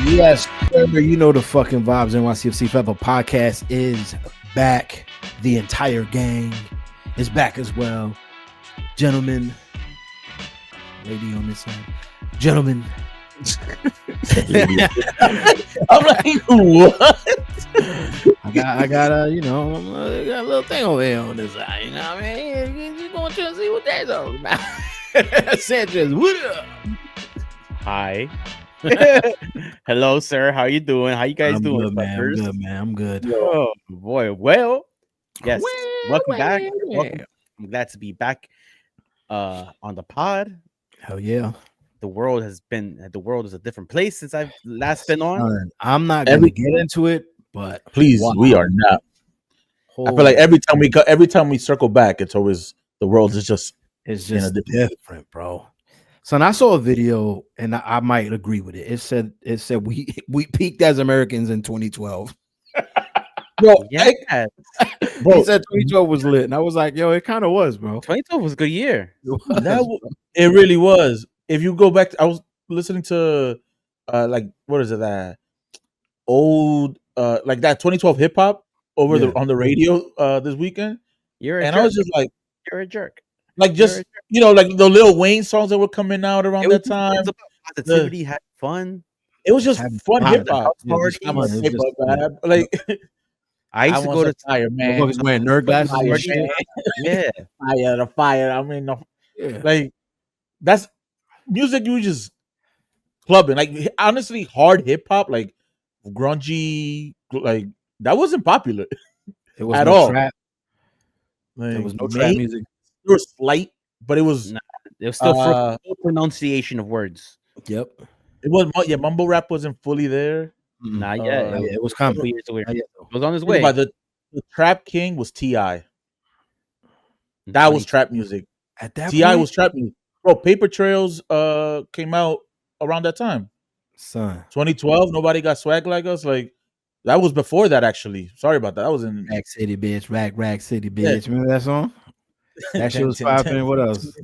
Yes, sir. You know the fucking vibes. NYCFC Forever podcast is back. The entire gang is back as well. Gentlemen, lady on this side. Gentlemen. I'm like, what? I got a little thing over here on this side. You know what I mean? You going to see what that's all about. Sanchez, what up? Hi. Hello, sir. How you doing? How you guys doing, good, man. I'm good, man. I'm good. Oh boy. Well, yes. Welcome back. Welcome. I'm glad to be back on the pod. Hell yeah. The world is a different place since I've last been on. I'm not gonna get into it, but please, we are not. I feel like every time we circle back, it's always the world is just different, bro. So I saw a video, and I might agree with it. It said we peaked as Americans in 2012. Bro, yeah, bro, he said 2012 was lit, and I was like, yo, it kind of was, bro. 2012 was a good year. It really was. If you go back, I was listening to like what is it that old like that 2012 hip hop over on the radio this weekend. I was just like, you're a jerk. Like just like the Lil Wayne songs that were coming out around that time. It was positivity, had fun. It was just fun hip hop. Like I used to go to fire, man. Wearing nerd glasses. Yeah, fire. I mean, like that's music you just clubbing. Like honestly, hard hip hop, like grungy, like that wasn't popular. It was at no all. Trap. Like, there was no trap music. It was slight, but it was still full pronunciation of words. Yep. It was mumble rap wasn't fully there. Not yet. It was coming. It was on his way. The trap king was T.I. That was trap music. At that T.I. point, was trap music. Bro, Paper Trails came out around that time. Son. 2012, Nobody Got Swag Like Us. Like that was before that actually. Sorry about that. That was in Rack City Bitch, Rack City Bitch. Remember that song? That shit was popping. What else?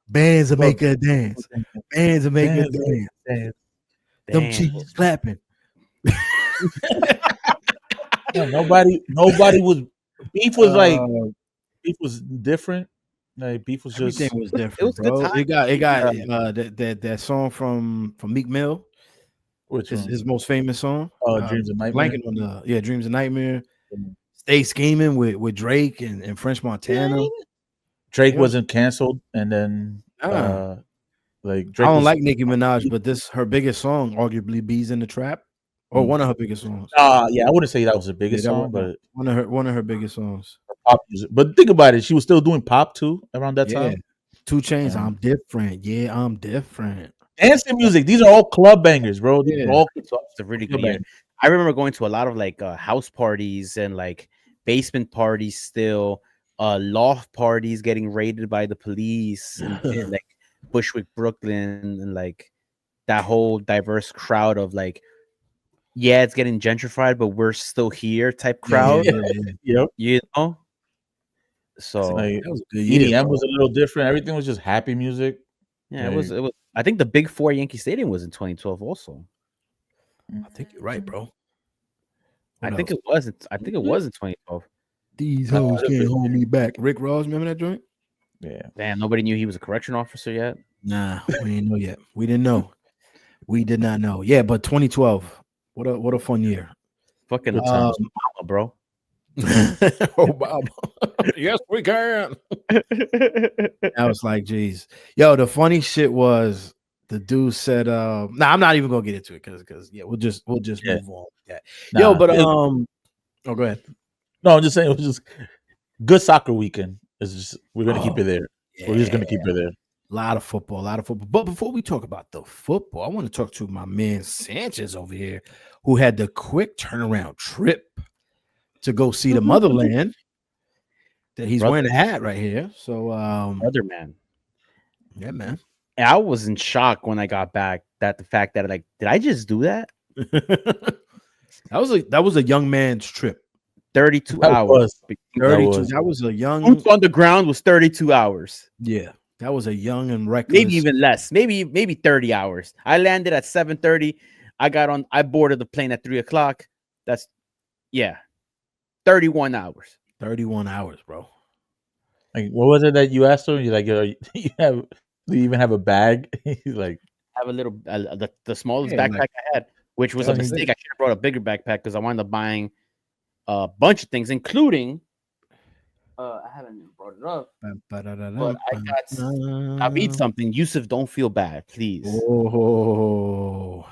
Bands will make her dance. Bands will make her dance. Them cheeks clapping. Nobody was beef was like beef was different. Like beef was just everything was different. It was bro. good time. It got that song from Meek Mill. Which is his most famous song. Dreams of Nightmare. Blanking on Dreams of Nightmare. Stay Scheming with Drake and French Montana. Drake wasn't canceled, and then like Drake I don't like Nicki Minaj, but her biggest song arguably Bees in the Trap, or one of her biggest songs. Yeah, I wouldn't say that was the biggest song, but one of her biggest songs. Pop music. But think about it, she was still doing pop too around that time. 2 Chainz, I'm different. Yeah, I'm different. Dancing music. These are all club bangers, bro. These are all it's a really good year. I remember going to a lot of like house parties and like basement parties still, loft parties getting raided by the police and like Bushwick, Brooklyn, and like that whole diverse crowd of like, it's getting gentrified, but we're still here type crowd. Yep. You know? So like, that was a good year. EDM was a little different. Everything was just happy music. Yeah, it was. I think the Big Four Yankee Stadium was in 2012 also. I think you're right, bro. I think it was in 2012. These hoes can't hold me back. Rick Ross, remember that joint? Yeah. Damn, nobody knew he was a correction officer yet. Nah, we didn't know yet. We didn't know. We did not know. Yeah, but 2012. What a fun year. Fucking Obama, bro. Obama. Yes, we can. I was like, geez. Yo, the funny shit was the dude said, I'm not even gonna get into it because we'll just move on. Yeah. Yo, but go ahead. No, I'm just saying it was just good soccer weekend. It's just we're gonna keep it there. Yeah. We're just gonna keep it there. A lot of football. But before we talk about the football, I want to talk to my man Sanchez over here, who had the quick turnaround trip to go see the motherland. That he's wearing a hat right here. So, brother, man. Yeah, man. And I was in shock when I got back. That the fact that like, did I just do that? that was a young man's trip. 32 hours. 32. That was a young. Boots on the ground was 32 hours. Yeah. That was a young and reckless. Maybe even less. Maybe 30 hours. I landed at 7:30. I boarded the plane at 3:00. That's 31 hours. 31 hours, bro. Like, what was it that you asked him? You like, do you even have a bag? He's like, I have a little the smallest Yeah, backpack like- I had, which was a mistake. I should have brought a bigger backpack because I wound up buying a bunch of things, including I haven't even brought it up, but I need something. Yousef, don't feel bad, please. Oh,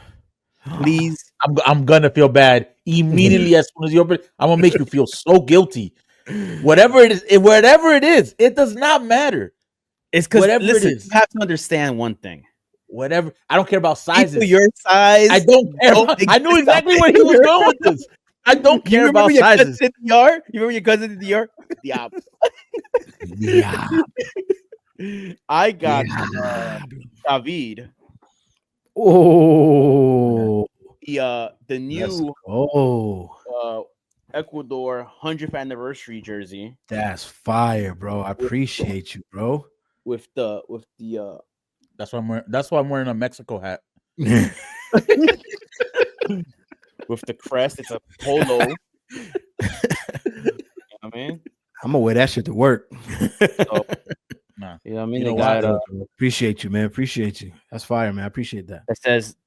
Please. I'm gonna feel bad immediately as soon as you open it. I'm gonna make you feel so guilty. Whatever it is, it does not matter. It's because listen, it is. you have to understand one thing. Whatever. I don't care about sizes. People your size. I don't care. I knew exactly where he was going with this. I don't care about sizes. You remember your cousin in the yard? Yeah. I got David. Oh, the new Ecuador 100th anniversary jersey. That's fire, bro. I appreciate you, bro. With the That's why I'm wearing a Mexico hat. With the crest, it's a polo. You know what I mean? I'm gonna wear that shit to work. So, Nah. You know what I mean? You know They got appreciate you, man. Appreciate you. That's fire, man. I appreciate that. It says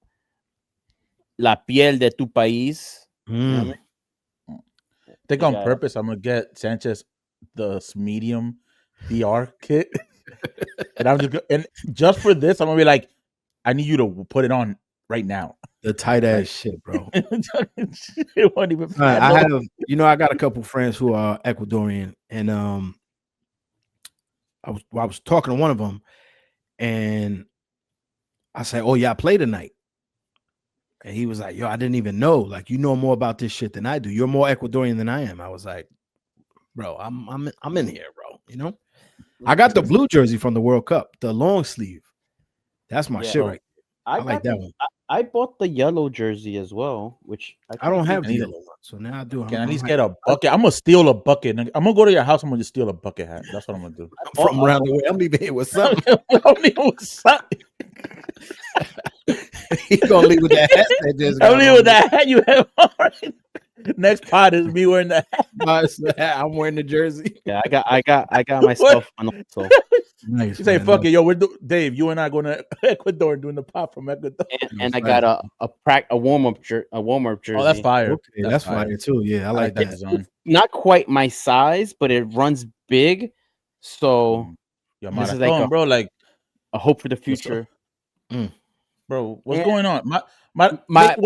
La piel de tu país. You know what I mean? I think on purpose, I'm gonna get Sanchez the medium DR kit, and just for this, I'm gonna be like, I need you to put it on right now. The tight ass shit, bro. It won't even. I have, I got a couple friends who are Ecuadorian, and I was talking to one of them, and I said, "Oh yeah, I play tonight." And he was like, "Yo, I didn't even know. Like, you know more about this shit than I do. You're more Ecuadorian than I am." I was like, "Bro, I'm in here, bro. I got the blue jersey from the World Cup, the long sleeve. That's my shit right there. I like that one. I bought the yellow jersey as well, which I don't have the yellow one, so now I do. Can I at least get a bucket? I'm gonna steal a bucket. I'm gonna go to your house. I'm gonna just steal a bucket hat. That's what I'm gonna do. I'm from around the way. I'm leaving here with something. He's gonna leave with that hat. I'm leaving with that hat you have on. Next pod is me wearing that hat. I'm wearing the jersey. Yeah, I got myself on also. Nice. You say, fuck it, yo, Dave, you and I going to Ecuador doing the pop from Ecuador. And I got a warm-up jersey. Oh, that's fire. Okay, that's fire too. Yeah, I like that design. Not quite my size, but it runs big. So this is like bro, like a hope for the future. Bro, what's going on? Why is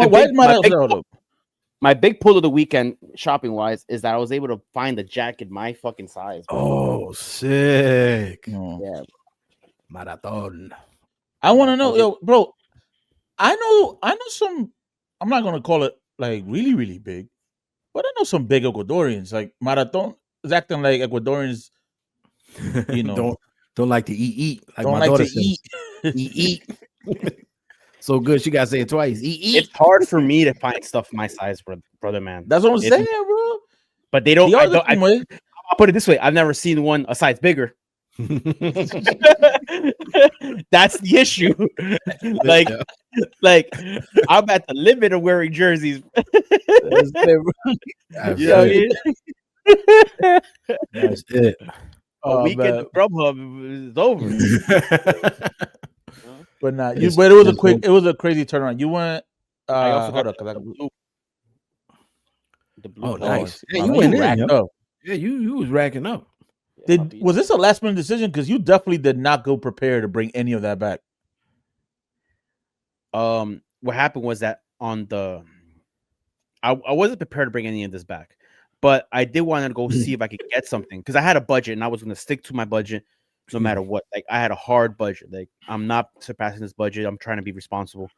my big pull of the weekend, shopping wise, is that I was able to find a jacket my fucking size. Bro. Oh, sick! Yeah, marathon. I want to know, yo, bro. I know some. I'm not gonna call it like really, really big, but I know some big Ecuadorians. Like Marathon is acting like Ecuadorians. Don't like to eat. Like don't my like daughter to says. eat. So good, she gotta say it twice. Eat. It's hard for me to find stuff my size, brother man. That's what I'm saying, bro. But they don't. I'll put it this way: I've never seen one a size bigger. That's the issue. like I'm at the limit of wearing jerseys. That's it. A weekend at Grubhub is over. But it was a crazy turnaround. You went. I also got the blue. Oh, nice. Yeah, you went racked up. Yeah, you was racking up. Was this a last minute decision? Because you definitely did not go prepared to bring any of that back. What happened was that I wasn't prepared to bring any of this back, but I did want to go see if I could get something because I had a budget and I was going to stick to my budget no matter what. Like I had a hard budget. Like I'm not surpassing this budget. I'm trying to be responsible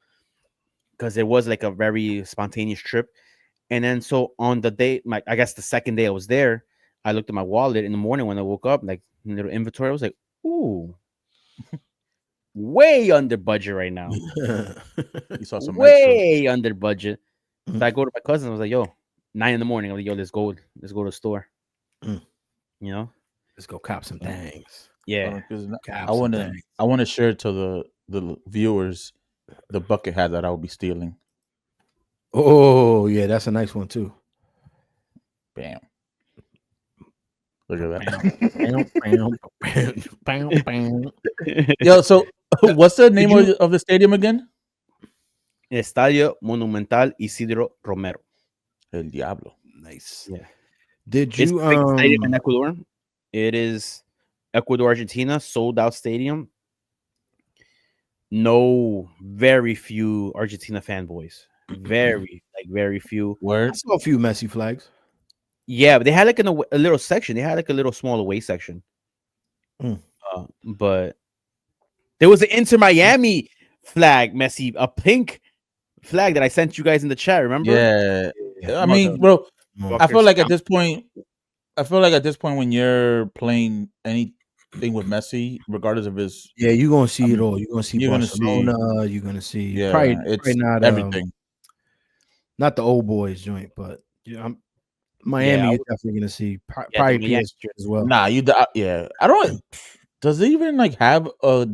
because it was like a very spontaneous trip. And then so on the day, I guess the second day I was there, I looked at my wallet in the morning when I woke up, like in the inventory. I was like, "Ooh, way under budget right now." You saw some way under budget. So I go to my cousin. I was like, "Yo, 9 a.m. I'm like, yo, let's go to the store." You know, Let's go cop some things. Yeah. I want to share to the viewers the bucket hat that I'll be stealing. Oh yeah, that's a nice one too. Bam. Look at that. Yo, so what's the name of the stadium again? Estadio Monumental Isidro Romero. El Diablo. Nice. Yeah. Did you It's the big stadium in Ecuador? It is Ecuador, Argentina, sold out stadium. No, very few Argentina fanboys. Very few. I saw a few Messi flags. Yeah, but they had like a little section. They had like a little small away section. But there was an Inter Miami flag, Messi, a pink flag that I sent you guys in the chat. Remember? Yeah. I mean, bro, I feel like at this point, when you're playing anything with Messi, regardless of his, you're gonna see it all. You're gonna see Barcelona. You're gonna see probably not everything. Not the old boys joint, but Miami. You're definitely gonna see probably PSG as well. Nah, I don't. Does it even like have a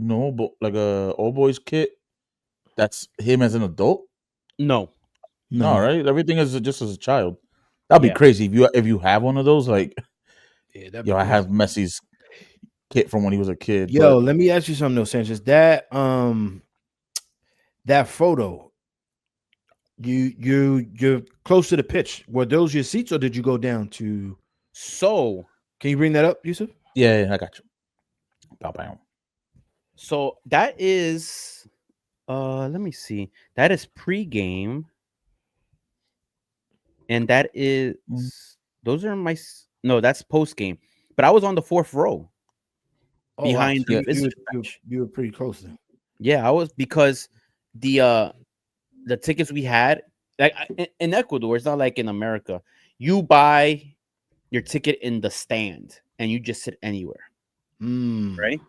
old boys kit that's him as an adult? No, right? Everything is just as a child. That'd be crazy if you have one of those. Like, I have Messi's kit from when he was a kid. Yo, let me ask you something though, Sanchez. That photo, you're close to the pitch. Were those your seats, or did you go down to? So can you bring that up, Yousef? Yeah, I got you. So that is, let me see. That is pregame, and that is those are my that's postgame. But I was on the 4th row behind the you were pretty close then. Yeah, I was, because the tickets we had, like in Ecuador, it's not like in America. You buy your ticket in the stand and you just sit anywhere. Right?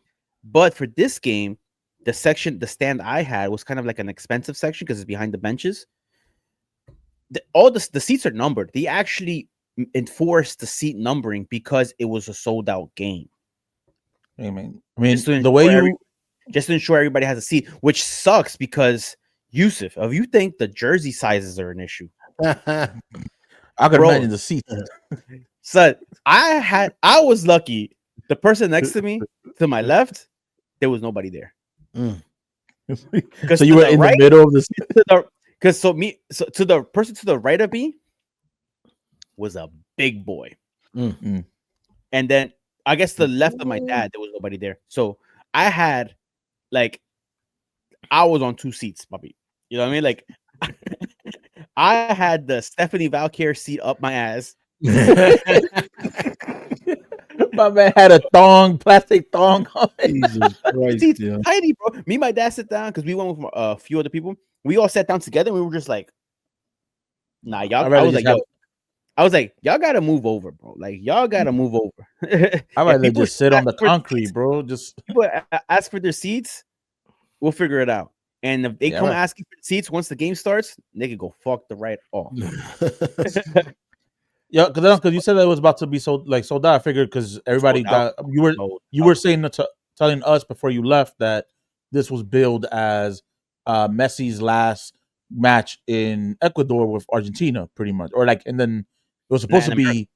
But for this game, the stand I had was kind of like an expensive section because it's behind the benches. All the seats are numbered. They actually enforced the seat numbering because it was a sold out game. I mean, the way just to ensure everybody has a seat, which sucks because Yousef, if you think the jersey sizes are an issue, I could imagine the seats. So I was lucky. The person next to me, to my left, there was nobody there. So you were in the middle of the seat. Because to the person to the right of me was a big boy, and then I guess the left of my dad, there was nobody there. So I had, like, I was on 2 seats, puppy. You know what I mean? Like, I had the Stephanie Valkyrie seat up my ass. My man had a plastic thong on. Jesus Christ, tiny, bro. Me and my dad sit down because we went with a few other people. We all sat down together and we were just like, nah, y'all. I was like, y'all gotta move over, bro. Like, y'all gotta move over. I'd rather just sit on the concrete, bro. Just people ask for their seats, we'll figure it out. And if they come asking for the seats once the game starts, they can go fuck the right off. Yeah, because you said that it was about to be sold out. I figured because everybody you were saying telling us before you left that this was billed as Messi's last match in Ecuador with Argentina, pretty much, and then it was supposed to be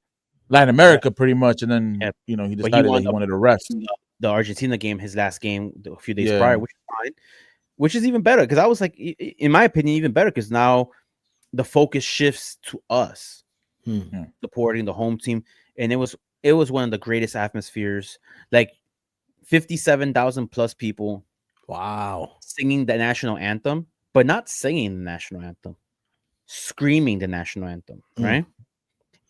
Latin America, pretty much, and then he decided that he wanted to rest. The Argentina game, his last game, a few days prior, which is fine, which is even better because I was like, in my opinion, even better because now the focus shifts to us. Supporting the home team, and it was one of the greatest atmospheres, like 57,000 plus people, singing the national anthem, but not singing the national anthem, screaming the national anthem, right?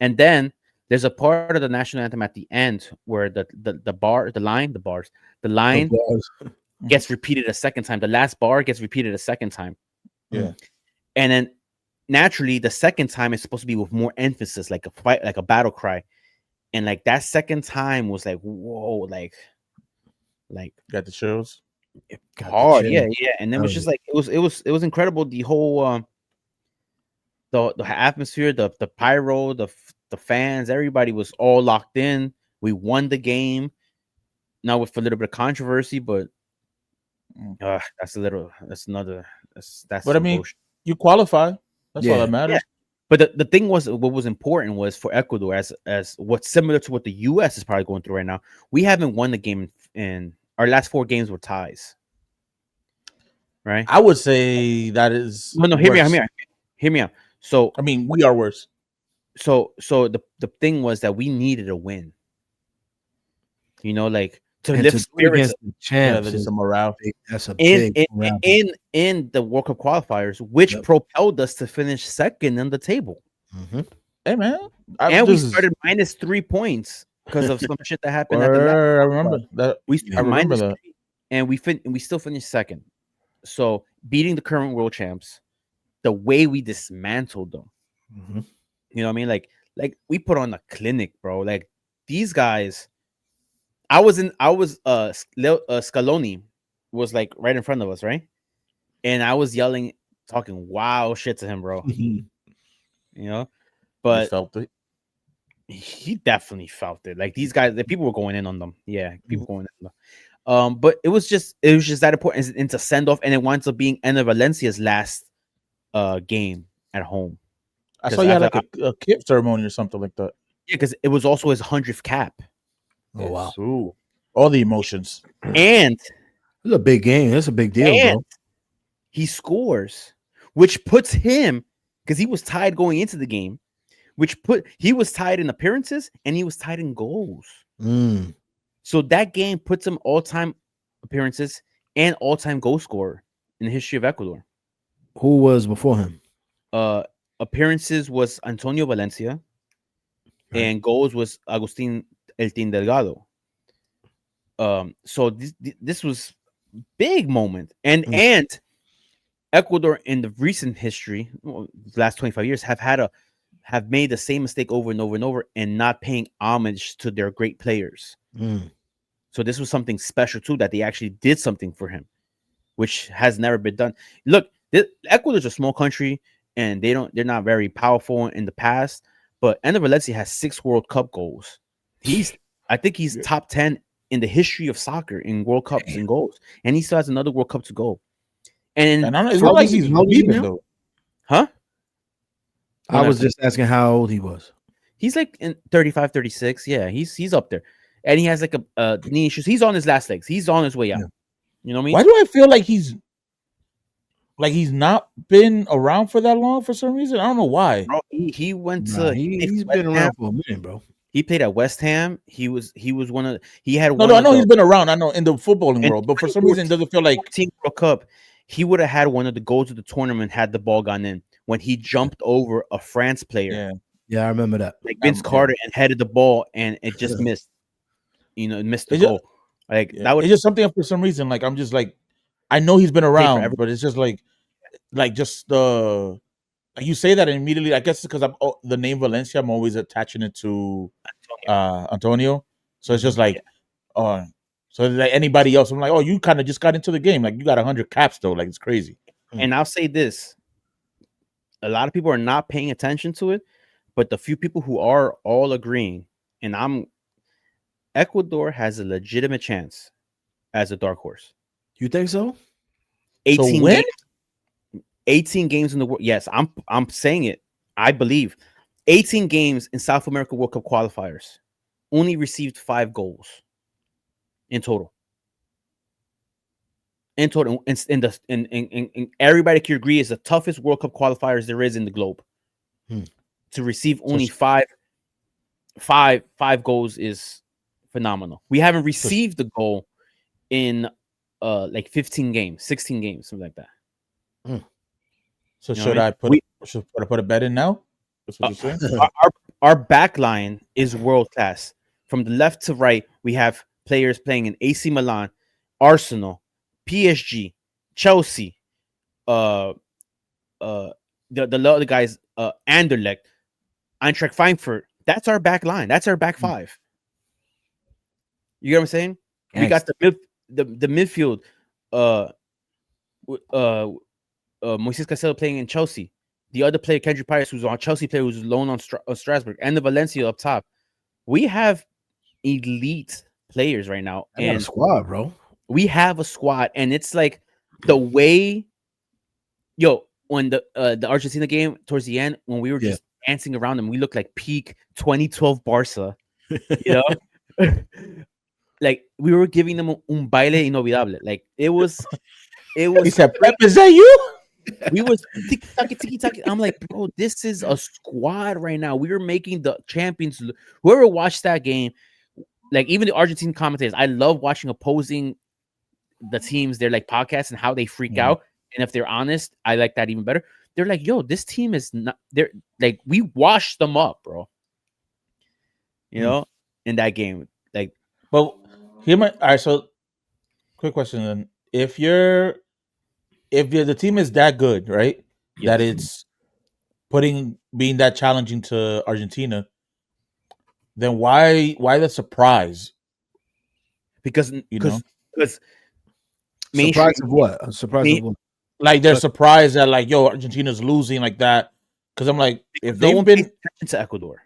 And then there's a part of the national anthem at the end where the line gets repeated a second time. The last bar gets repeated a second time. And then naturally, the second time is supposed to be with more emphasis, like a fight, like a battle cry, and like that second time was like, whoa, like got the chills. Hard, yeah. And it was just like it was incredible. The whole the atmosphere, the pyro, the fans, everybody was all locked in. We won the game. Now with a little bit of controversy, but that's But I mean, bullshit. you qualify. That's all that matters. Yeah. But the thing was, what was important was for Ecuador, as what's similar to what the U.S. is probably going through right now. We haven't won the game in our last 4 games were ties. Right? I would say that is no. Hear me out. So I mean, we are worse. So the thing was that we needed a win. You know, like to lift spirits against the champs. Yeah, that's a morale. That's a big in the World Cup qualifiers, which propelled us to finish second on the table. Mm-hmm. Hey man, we started minus 3 points because of some shit that happened at the last. I remember that. We started minus 3, and we still finished second. So beating the current world champs, the way we dismantled them. Mm-hmm. You know what I mean? Like we put on a clinic, bro. Like these guys. Scaloni was like right in front of us, right? And I was yelling, talking wow shit to him, bro. You know, but he felt it. He definitely felt it. Like these guys, the people were going in on them. Yeah, people going in on them. But it was just that important. It's a send off, and it winds up being Enner Valencia's last game at home. I saw you had like a kip ceremony or something like that. Yeah, because it was also his 100th cap. Oh wow! Ooh, all the emotions. And it's a big game. That's a big deal, bro. He scores, which puts him, because he was tied going into the game, he was tied in appearances and he was tied in goals. So that game puts him all-time appearances and all-time goal scorer in the history of Ecuador. Who was before him? Appearances was Antonio Valencia, and goals was Agustin El Tin Delgado. So this was big moment, and Ecuador in the recent history, the last 25 years, have made the same mistake over and over and over, and not paying homage to their great players. So this was something special too, that they actually did something for him, which has never been done. Look, Ecuador's a small country, and they're not very powerful in the past, but Enner Valencia has 6 World Cup goals. I think he's top 10 in the history of soccer in World Cups and goals, and he still has another World Cup to go. And I don't know, like he's leaving though. Huh? I was just asking how old he was. He's like in 35, 36. Yeah, he's up there, and he has like a knee issues. He's on his last legs. He's on his way out. You know what I mean? Why do I feel like he's not been around for that long for some reason? I don't know why. Bro, he went to. He's been around for a minute, bro. He played at West Ham. He was one of. He had. No, I know he's been around. I know in the footballing world, but for some reason, it doesn't feel like Team World Cup. He would have had one of the goals of the tournament had the ball gone in when he jumped over a France player. Yeah, I remember that. Like Vince Carter and headed the ball and it just missed. You know, it missed the goal. Like that was just something for some reason. Like I'm just like, I know he's been around, but it's just like just the. You say that and immediately, I guess because the name Valencia, I'm always attaching it to Antonio. So it's just like, so like anybody else, I'm like, oh, you kind of just got into the game. Like you got 100 caps though. Like it's crazy. And I'll say this: a lot of people are not paying attention to it, but the few people who are all agreeing, and Ecuador has a legitimate chance as a dark horse. You think so? 18 games. 18 games in the world. Yes, I'm saying it. I believe 18 games in South America World Cup qualifiers, only received 5 goals in total. In everybody can agree is the toughest World Cup qualifiers there is in the globe. To receive only five goals is phenomenal. We haven't received the goal in like 15 games, 16 games, something like that. So should I put a bet in now? That's what you're saying? Our back line is world class. From the left to right, we have players playing in AC Milan, Arsenal, PSG, Chelsea, the other guys, Anderlecht, Eintracht Frankfurt. That's our back line. That's our back 5. You get what I'm saying? We got the midfield. Moises Caicedo playing in Chelsea. The other player, Kendrick Pires, who's on Chelsea player, who's loaned on Strasbourg, and the Valencia up top. We have elite players right now, I got a and squad, bro. we have a squad, and it's like the way, when the Argentina game towards the end, when we were just dancing around them, we looked like peak 2012 Barca, you know. Like we were giving them un baile inolvidable. Like it was He said, "Pep, is that you?" we was tiki-taka. I'm like, bro, this is a squad right now. We were making the champions. Whoever watched that game, like even the Argentine commentators, I love watching opposing the teams, their like podcasts and how they freak out. And if they're honest, I like that even better. They're like, yo, this team is not, they're like, we washed them up, bro. You know, in that game. Like, well, all right, so quick question then. If the team is that good, right? That it's being that challenging to Argentina, then why the surprise? Because surprise of what? A surprise of what? Like they're surprised that like, yo, Argentina's losing like that. Because I'm like, if they've been to Ecuador.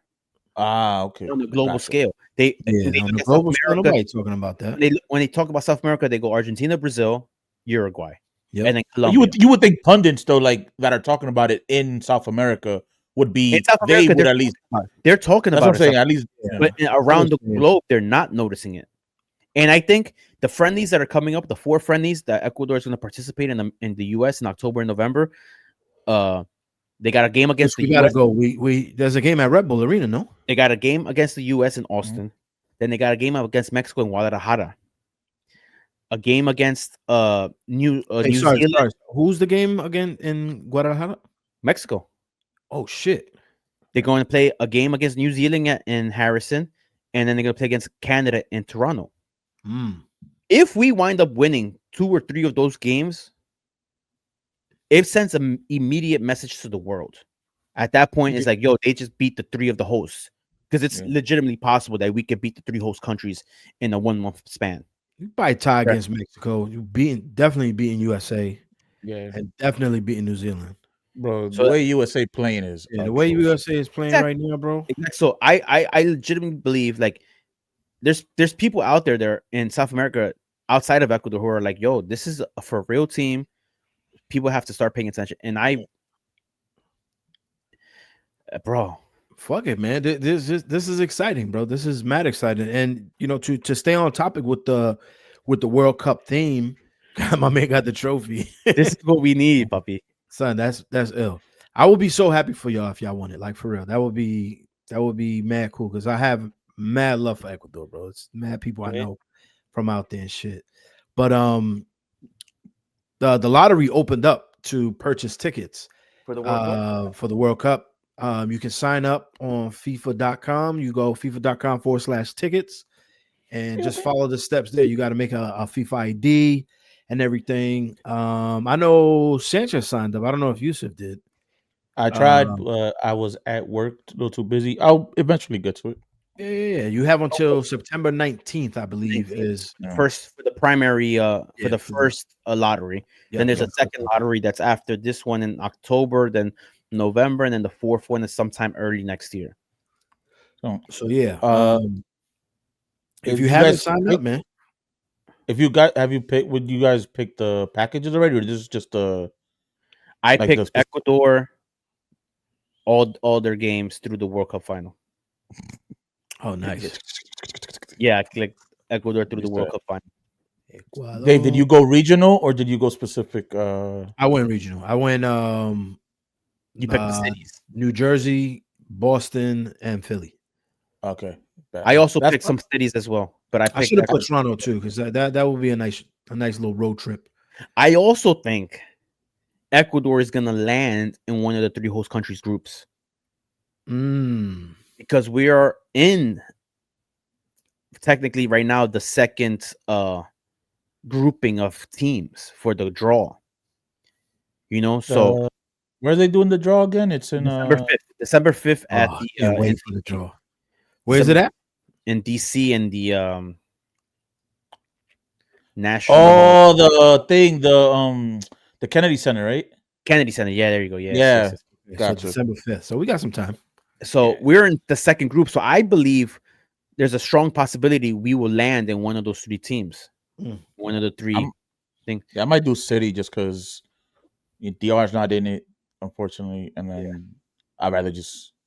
Okay. On the global scale. On the global scale, nobody talking about that. When they talk about South America, they go Argentina, Brazil, Uruguay. Yep. And then Colombia. You would think pundits though, like that are talking about it in South America would be at least they're talking about what I'm saying, at least but around the globe they're not noticing it. And I think the friendlies that are coming up, the 4 friendlies that Ecuador is going to participate in the US in October and November, they got a game against the US. Gotta go. There's a game at Red Bull Arena, no? They got a game against the US in Austin. Then they got a game against Mexico in Guadalajara. A game against New Zealand. Who's the game again in Guadalajara? Mexico. Oh shit! They're going to play a game against New Zealand in Harrison, and then they're going to play against Canada in Toronto. If we wind up winning 2 or 3 of those games, it sends an immediate message to the world. At that point, it's like, yo, they just beat the 3 of the hosts, because it's legitimately possible that we could beat the 3 host countries in a 1-month span. You probably tie against Mexico. You definitely beating USA. And definitely beating New Zealand. Bro, the way USA playing is the way USA is playing right now, bro. So I legitimately believe like there's people out there in South America outside of Ecuador who are like, yo, this is a for real team. People have to start paying attention. And bro, fuck it, man. This is exciting, bro. This is mad exciting. And to stay on topic with the World Cup theme, my man got the trophy. This is what we need, puppy. Son, that's ill. I would be so happy for y'all if y'all won it. Like for real. That would be mad cool, because I have mad love for Ecuador, bro. It's mad people I know from out there and shit. But the lottery opened up to purchase tickets for the World Cup. You can sign up on FIFA.com. You go FIFA.com/tickets and just follow the steps there. You got to make a FIFA ID and everything. I know Sanchez signed up. I don't know if Yousef did. I tried. I was at work, a little too busy. I'll eventually get to it. Yeah, you have until September 19th, I believe, is first for the primary for the first lottery. Then there's a second lottery that's after this one in October, then November, and then the 4th one is sometime early next year. So yeah. If you haven't signed up, man. Would you guys pick the packages already, or this is just I picked Ecuador all their games through the World Cup final. Oh, nice. Yeah, I clicked Ecuador through the World Cup final. Ecuador. Dave, did you go regional or did you go specific? I went regional. I went you picked the cities. New Jersey, Boston, and Philly. Okay. I also picked some cities as well, but I should have put Toronto too, because that would be a nice little road trip. I also think Ecuador is gonna land in one of the 3 host countries groups. Because we are in technically right now the second grouping of teams for the draw. So where are they doing the draw again? It's in December 5th at the wait for the draw. Where is it at? In DC in the national. Oh, the Kennedy Center, right? Kennedy Center. Yeah, there you go. Yeah. Gotcha. So December 5th. So we got some time. So we're in the second group. So I believe there's a strong possibility we will land in one of those 3 teams. One of the 3 things. Yeah, I might do City just because DR's not in it, unfortunately, and then I'd rather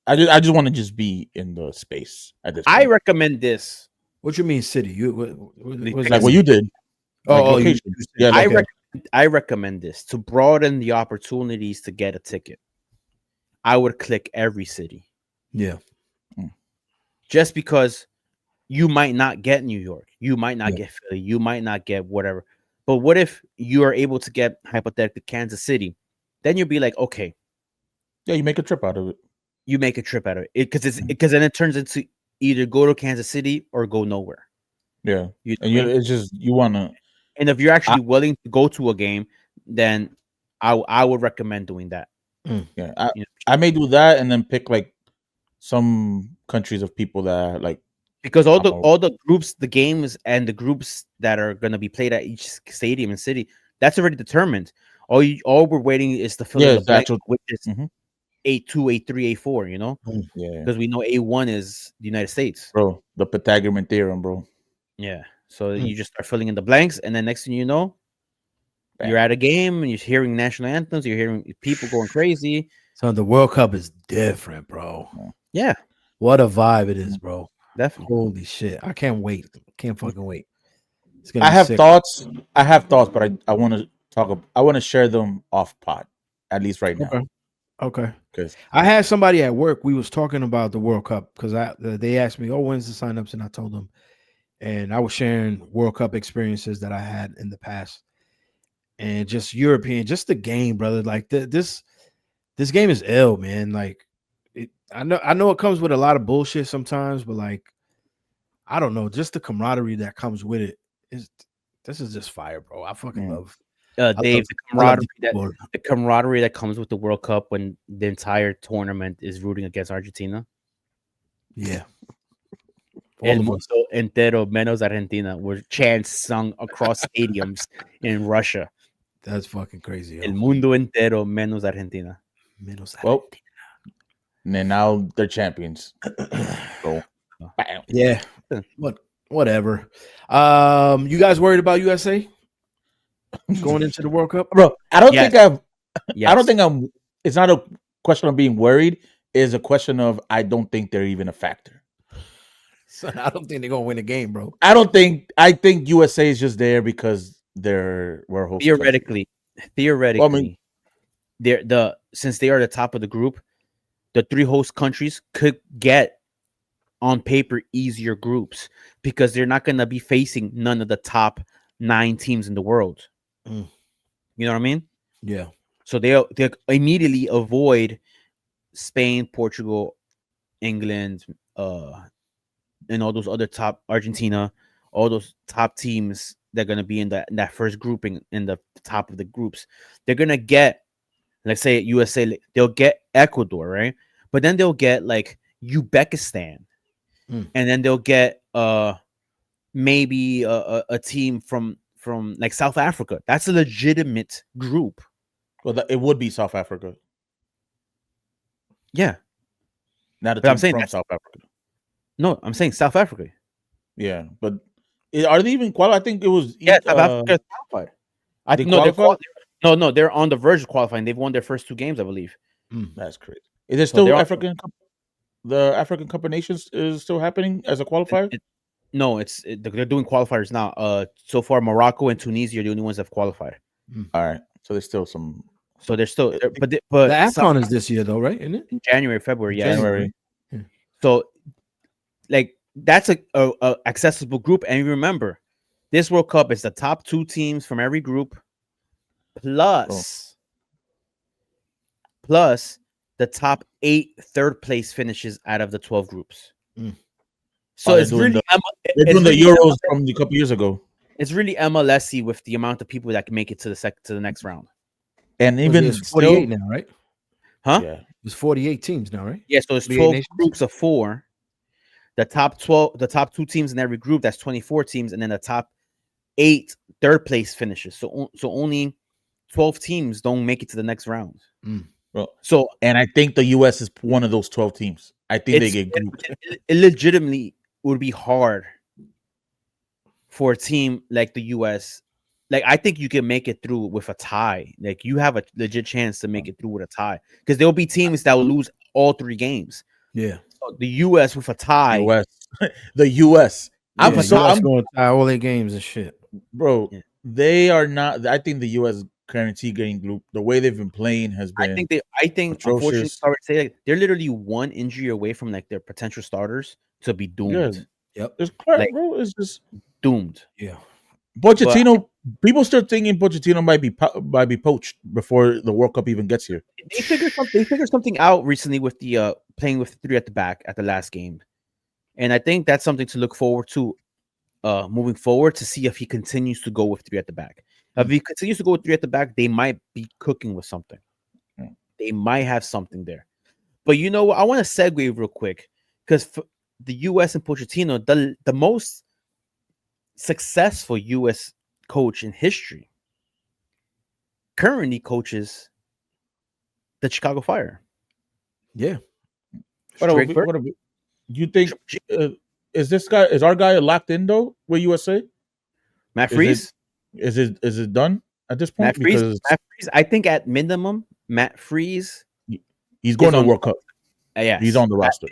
I just want to just be in the space at this point. I recommend this. What you mean, City? Like what you did. Oh, I recommend this to broaden the opportunities to get a ticket. I would click every city. Yeah. Just because you might not get New York, you might not get Philly, you might not get whatever. But what if you are able to get hypothetically Kansas City? Then you'll be like, okay. Yeah, you make a trip out of it. You make a trip out of it because then it turns into either go to Kansas City or go nowhere. Yeah, it's just you want to. And if you're actually willing to go to a game, then I would recommend doing that. Yeah, I may do that and then pick like some countries of people that like, because all the groups, the games, and the groups that are going to be played at each stadium and city, that's already determined. All we're waiting is to fill in the blank, which is A2, A3, A4. You know, because we know A1 is the United States, bro. The Pythagorean theorem, bro. Yeah, so you just start filling in the blanks, and then next thing you know, you're at a game and you're hearing national anthems, you're hearing people going crazy. So the World Cup is different, bro. Yeah, what a vibe it is, bro. Definitely. Holy shit, I can't wait. Can't fucking wait. I have thoughts, but I want to talk. I want to share them off pod, at least right now. Okay. Because I had somebody at work. We was talking about the World Cup because they asked me, "Oh, when's the signups?" And I told them. And I was sharing World Cup experiences that I had in the past, and just European, just the game, brother. Like this game is ill, man. Like I know it comes with a lot of bullshit sometimes, but like I don't know, just the camaraderie that comes with it this is just fire, bro. I fucking love. Dave, the camaraderie that comes with the World Cup when the entire tournament is rooting against Argentina. Yeah. El mundo entero menos Argentina were chants sung across stadiums in Russia. That's fucking crazy. El mundo entero menos Argentina. Well, and now they're champions. So, yeah. Whatever. You guys worried about USA going into the World Cup, bro? I don't think I'm. It's not a question of being worried. It's a question of I don't think they're even a factor. Son, I don't think they're gonna win a game, bro. I think USA is just there because we're host theoretically. Well, I mean, since they are the top of the group, the 3 host countries could get on paper easier groups because they're not gonna be facing none of the top 9 teams in the world. You know what I mean? Yeah. So they'll immediately avoid Spain, Portugal, England, and all those other top, Argentina, all those top teams that are going to be in that first grouping in the top of the groups. They're going to get, let's say USA, they'll get Ecuador, right? But then they'll get like Uzbekistan. And then they'll get maybe a team from like South Africa. That's a legitimate group. Well, it would be South Africa. Yeah. Not a team from South Africa. No, I'm saying South Africa. Yeah, but are they even qualified? I think it was. South Africa is qualified. I think no, they're on the verge of qualifying. They've won their first 2 games, I believe. That's crazy. Is there still African? The African Cup of Nations is still happening as a qualifier. No, they're doing qualifiers now. So far, Morocco and Tunisia are the only ones that have qualified. All right, so there's still some. So they're still, but the AFCON is this year though, right? Isn't it? In January, February, yes. January. Yeah. So, like that's a accessible group, and remember, this World Cup is the top 2 teams from every group, plus the top 8 third place finishes out of the 12 groups. So it's really they're doing the Euros from a couple years ago. It's really MLSy with the amount of people that can make it to the next round. And even it's 48 now, right? Huh? Yeah. There's 48 teams now, right? Yeah, so it's 12 groups of 4. The top 2 teams in every group, that's 24 teams, and then the top 8 third place finishes. So only 12 teams don't make it to the next round. Well, and I think the US is one of those 12 teams. I think they get grouped. It legitimately would be hard for a team like the US. Like, I think you can make it through with a tie. Like, you have a legit chance to make it through with a tie, because there'll be teams that will lose all 3 games. Yeah. So the US with a tie. US. The US. I'm I'm going to tie all their games and shit. Bro, Yeah. they are not. I think the US guarantee getting looped. The way they've been playing has been. I think unfortunately, atrocious. sorry to say, like, they're literally one injury away from like their potential starters to be doomed. Yeah. Yep. It's crap, Like, bro. It's just doomed. Yeah. Pochettino. People start thinking Pochettino might be poached before the World Cup even gets here. They figured something out recently with the playing with 3 at the back at the last game, and I think that's something to look forward to moving forward, to see if he continues to go with 3 at the back. If he continues to go with 3 at the back, they might be cooking with something. They might have something there. But you know what? I want to segue real quick, because the US and Pochettino, the most successful US coach in history, currently coaches the Chicago Fire. Yeah. What you think? Is our guy locked in though with USA? Matt Freese? Is it done at this point? Matt Freese, I think at minimum, Matt Freese, he's going to World Cup. Yeah, he's on the roster.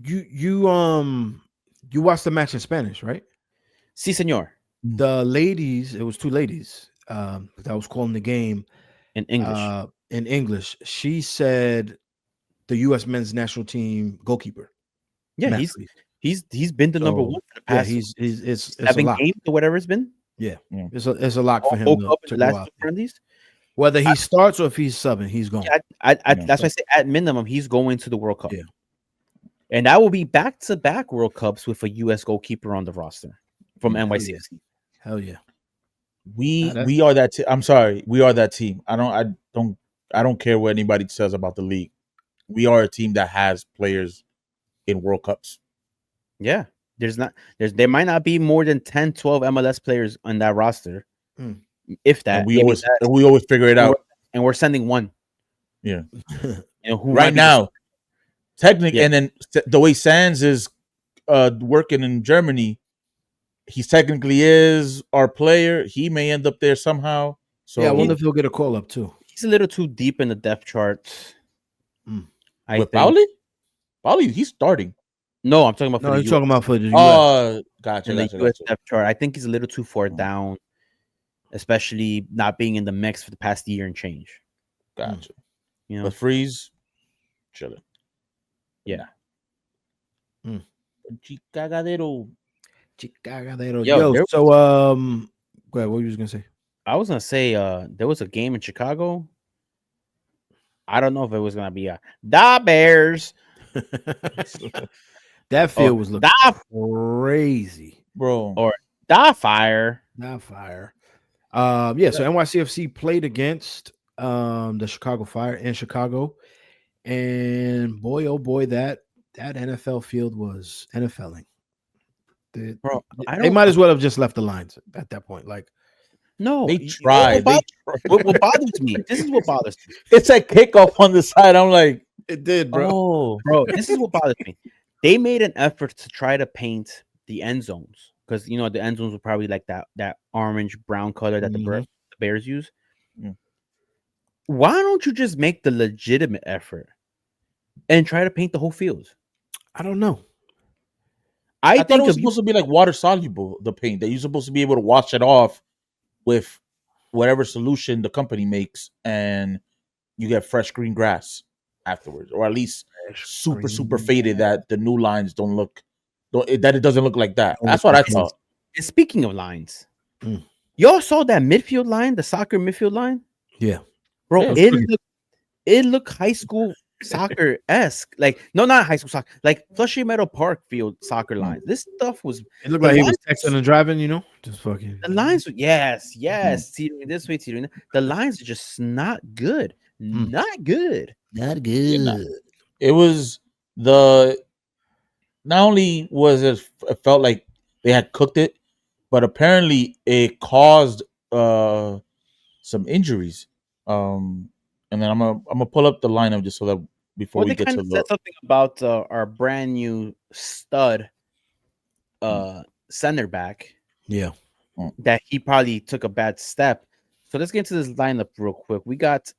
You watched the match in Spanish, right? Si, senor. The ladies, it was 2 ladies that was calling the game in English. In English, she said the U.S. men's national team goalkeeper. Yeah, Matt he's been the number 1 for the past. Yeah, it's 7 games or whatever it's been. Yeah, it's a lock for him to go out. Whether he starts or if he's subbing, he's going. That's why I say at minimum he's going to the World Cup. Yeah. And that will be back-to-back World Cups with a U.S. goalkeeper on the roster from NYCFC. Hell yeah. We are that I'm sorry, we are that team. I don't care what anybody says about the league. We are a team that has players in World Cups. Yeah. There might not be more than 10, 12 MLS players on that roster. If that. And we always figure it out. And we're sending 1. Yeah. Who right now, technically, and then the way Sands is working in Germany, he technically is our player. He may end up there somehow. So I wonder if he'll get a call up too. He's a little too deep in the depth chart. With Pauli? Pauli, he's starting. No, I'm talking about. No, you're talking about for the US. Oh, gotcha. The US depth chart. I think he's a little too far down, especially not being in the mix for the past year and change. Gotcha. You know, but Freeze, chilling. Yeah. Chicagadero. Yo, so go ahead, what were you gonna say? I was gonna say there was a game in Chicago. I don't know if it was gonna be the Bears. That field was looking crazy, bro. Or the Fire. Not Fire. Yeah, so NYCFC played against the Chicago Fire in Chicago, and boy, oh boy, that NFL field was NFLing. They might as well have just left the lines at that point. Like, no, they tried. What bothers me? This is what bothers me. It's a kickoff on the side. I'm like, it did, bro. Oh, bro, this is what bothers me. They made an effort to try to paint the end zones, because the end zones were probably like that orange brown color that the Bears use. Why don't you just make the legitimate effort and try to paint the whole field? I don't know. I thought it was supposed to be like water soluble, the paint, that you're supposed to be able to wash it off with whatever solution the company makes, and you get fresh green grass afterwards, or at least super faded, that the new lines don't look, that it doesn't look like that. That's what I thought. And speaking of lines, y'all saw that midfield line, the soccer midfield line? Yeah. Bro, it looked high school soccer-esque. Like, no, not high school soccer, like Flushing Meadow Park field soccer lines. This stuff was, it looked like he was texting and driving, just fucking. The lines, yes, teetering this way, teetering that. The lines are just not good. Not good. It was not only was it felt like they had cooked it, but apparently it caused some injuries. And then I'm gonna pull up the lineup just so that before we get to said something about our brand new stud center back. Yeah. That he probably took a bad step. So let's get into this lineup real quick. We got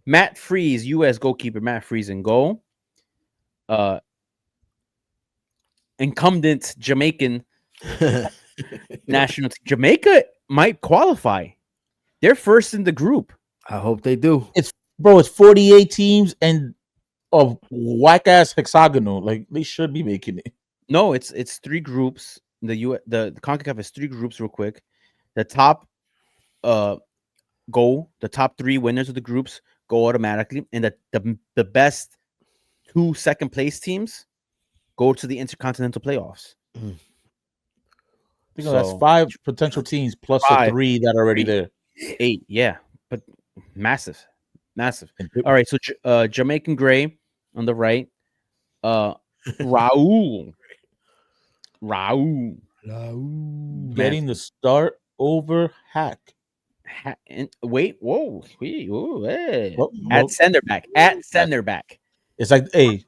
Matt Freeze, U.S. goalkeeper Matt Freeze in goal. Incumbent Jamaican national team. Jamaica might qualify. They're first in the group. I hope they do. It's 48 teams and a whack ass hexagonal. Like they should be making it. No, it's 3 groups. The CONCACAF is 3 groups real quick. The top go, the top 3 winners of the groups go automatically, and the best 2 second place teams go to the intercontinental playoffs. So that's 5 potential teams plus 3 that are already there. 8, yeah, but massive. All right, so Jamaican Gray on the right, Raul getting the start over Hack. At center back. It's like, hey,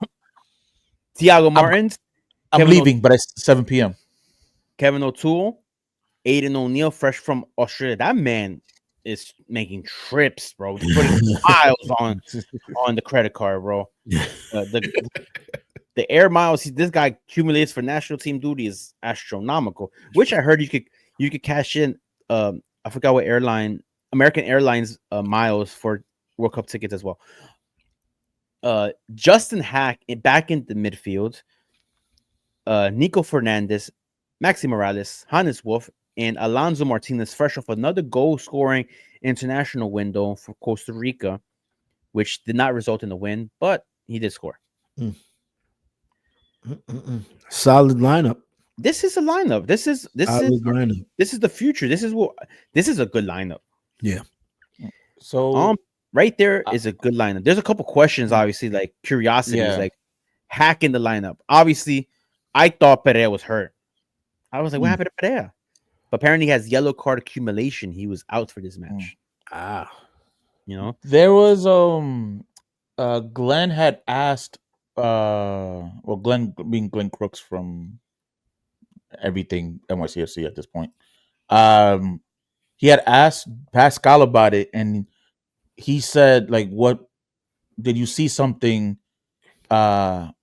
Thiago Martins. I'm leaving, but it's 7 p.m. Kevin O'Toole, Aiden O'Neill, fresh from Australia. That man is making trips, bro. He's putting miles on the credit card, bro. The air miles this guy accumulates for national team duty is astronomical. Which I heard you could cash in. I forgot what airline, American Airlines miles for World Cup tickets as well. Justin Hack back in the midfield. Nico Fernandez, Maxi Morales, Hannes Wolf, and Alonso Martinez, fresh off another goal-scoring international window for Costa Rica, which did not result in a win, but he did score. Solid lineup. This is a lineup. This is the future. This is a good lineup. Yeah. So right there is a good lineup. There's a couple questions, obviously, like curiosities, like Hack in the lineup. Obviously, I thought Pereira was hurt. I was like, what happened to Pereira? But apparently he has yellow card accumulation. He was out for this match. You know? There was Glenn had asked Glenn being Glenn Crooks from everything NYCFC at this point. He had asked Pascal about it, and he said, like, what did you see something in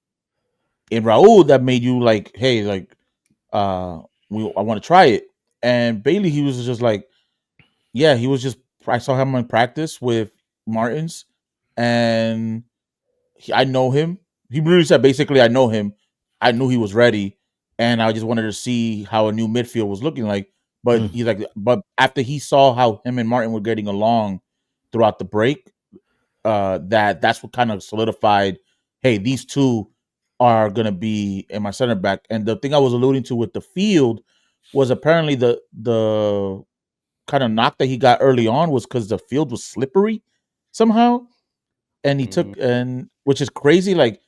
Raul that made you like, hey, like I want to try it? And Bailey, he was just like, yeah, he was just, I saw him in practice with Martins, and I know him. He really said, basically, I know him. I knew he was ready, and I just wanted to see how a new midfield was looking like. But he's like, but after he saw how him and Martin were getting along throughout the break, that's what kind of solidified, hey, these two are gonna be in my center back. And the thing I was alluding to with the field was apparently the kind of knock that he got early on was because the field was slippery somehow, and he took, and which is crazy, like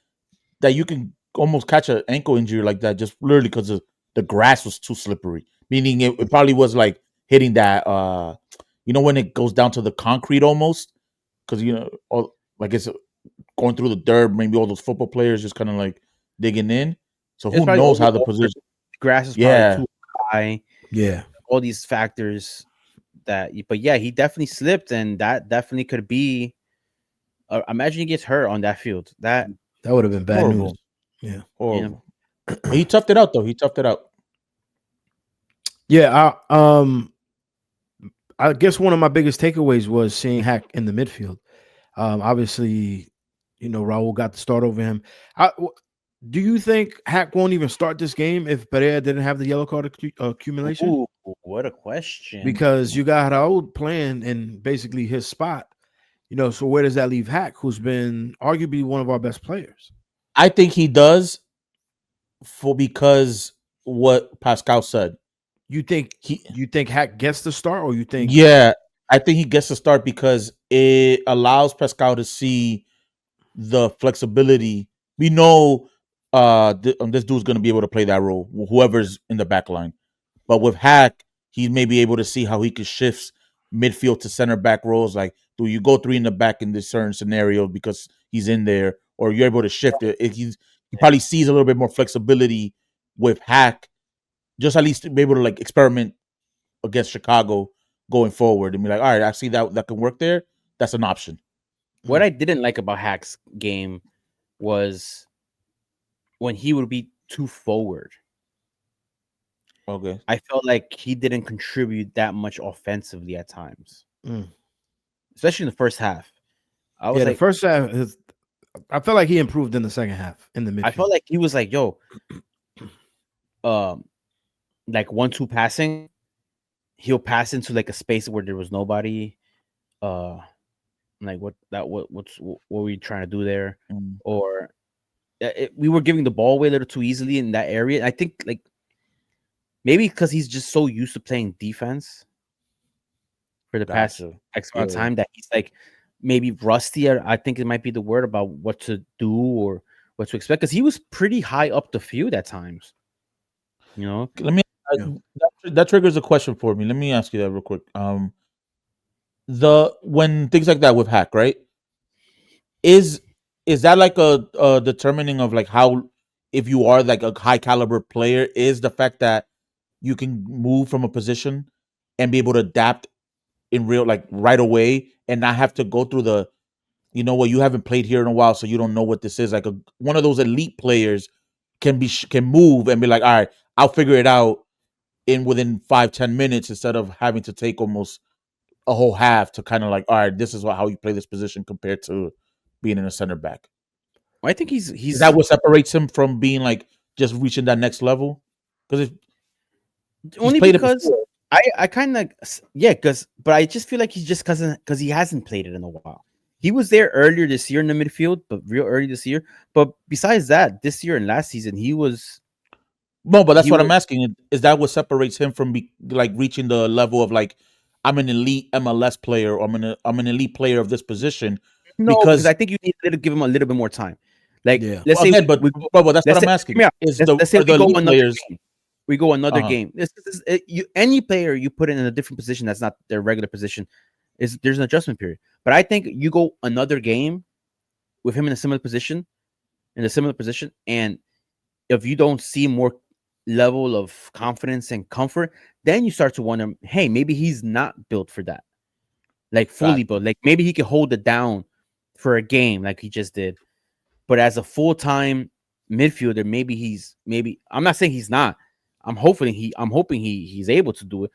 that you can almost catch an ankle injury like that just literally because the grass was too slippery, meaning it probably was like hitting that when it goes down to the concrete almost, because like it's going through the dirt, maybe all those football players just kind of like digging in, so who knows how the position grass is probably too high, all these factors but yeah, he definitely slipped, and that definitely could be imagine he gets hurt on that field. That would have been bad horrible. News. Yeah. Horrible. He toughed it out though. Yeah, I guess one of my biggest takeaways was seeing Hack in the midfield. Obviously, Raul got the start over him. Do you think Hack won't even start this game if Pereira didn't have the yellow card accumulation? Ooh, what a question. Because you got Raul playing in basically his spot. So where does that leave Hack, who's been arguably one of our best players? I think he does because what Pascal said. You think Hack gets the start, or you think? Yeah, I think he gets the start because it allows Pascal to see the flexibility. We know this dude's going to be able to play that role, whoever's in the back line. But with Hack, he may be able to see how he could shift midfield to center back roles. Like, do you go 3 in the back in this certain scenario because he's in there, or you're able to shift it? He probably sees a little bit more flexibility with Hack, just at least be able to like experiment against Chicago going forward and be like, all right, I see that can work there. That's an option. What I didn't like about Hack's game was when he would be too forward. Okay. I felt like he didn't contribute that much offensively at times, especially in the first half. I was the like, first half, I felt like he improved in the second half in the midfield. I felt like he was like, yo, like 1-2 passing, he'll pass into like a space where there was nobody. Like what were we trying to do there? Or we were giving the ball away a little too easily in that area. I think like maybe because he's just so used to playing defense for the past X amount of time that he's like maybe rusty. I think it might be the word about what to do or what to expect, because he was pretty high up the field at times. You know, Let me that triggers a question for me. Let me ask you that real quick. When things like that with Hack, right? Is that like a determining of like how, if you are like a high caliber player, is the fact that you can move from a position and be able to adapt in real, like right away, and not have to go through the, you know what, you haven't played here in a while, so you don't know what this is. Like one of those elite players can move and be like, all right, I'll figure it out within 5-10 minutes, instead of having to take almost a whole half to kind of like, all right, this is how you play this position compared to being in a center back. I think he's is that what separates him from being like just reaching that next level? Because only because I kind of but I just feel like he's just because he hasn't played it in a while. He was there earlier this year in the midfield, but real early this year. But besides that, this year and last season, he was. No, but that's what I'm asking. Is that what separates him from like reaching the level of like, I'm an elite MLS player, or I'm an elite player of this position? No, because I think you need to give him a little bit more time. Like, let's say, but that's what I'm asking. Let's say we go another game. We go another game. Any player you put in a different position that's not their regular position, there's an adjustment period. But I think you go another game with him in a similar position, and if you don't see more level of confidence and comfort, then you start to wonder, hey, maybe he's not built for that, like fully built. Like maybe he can hold it down for a game like he just did. But as a full-time midfielder, maybe I'm not saying he's not. I'm hoping he's able to do it,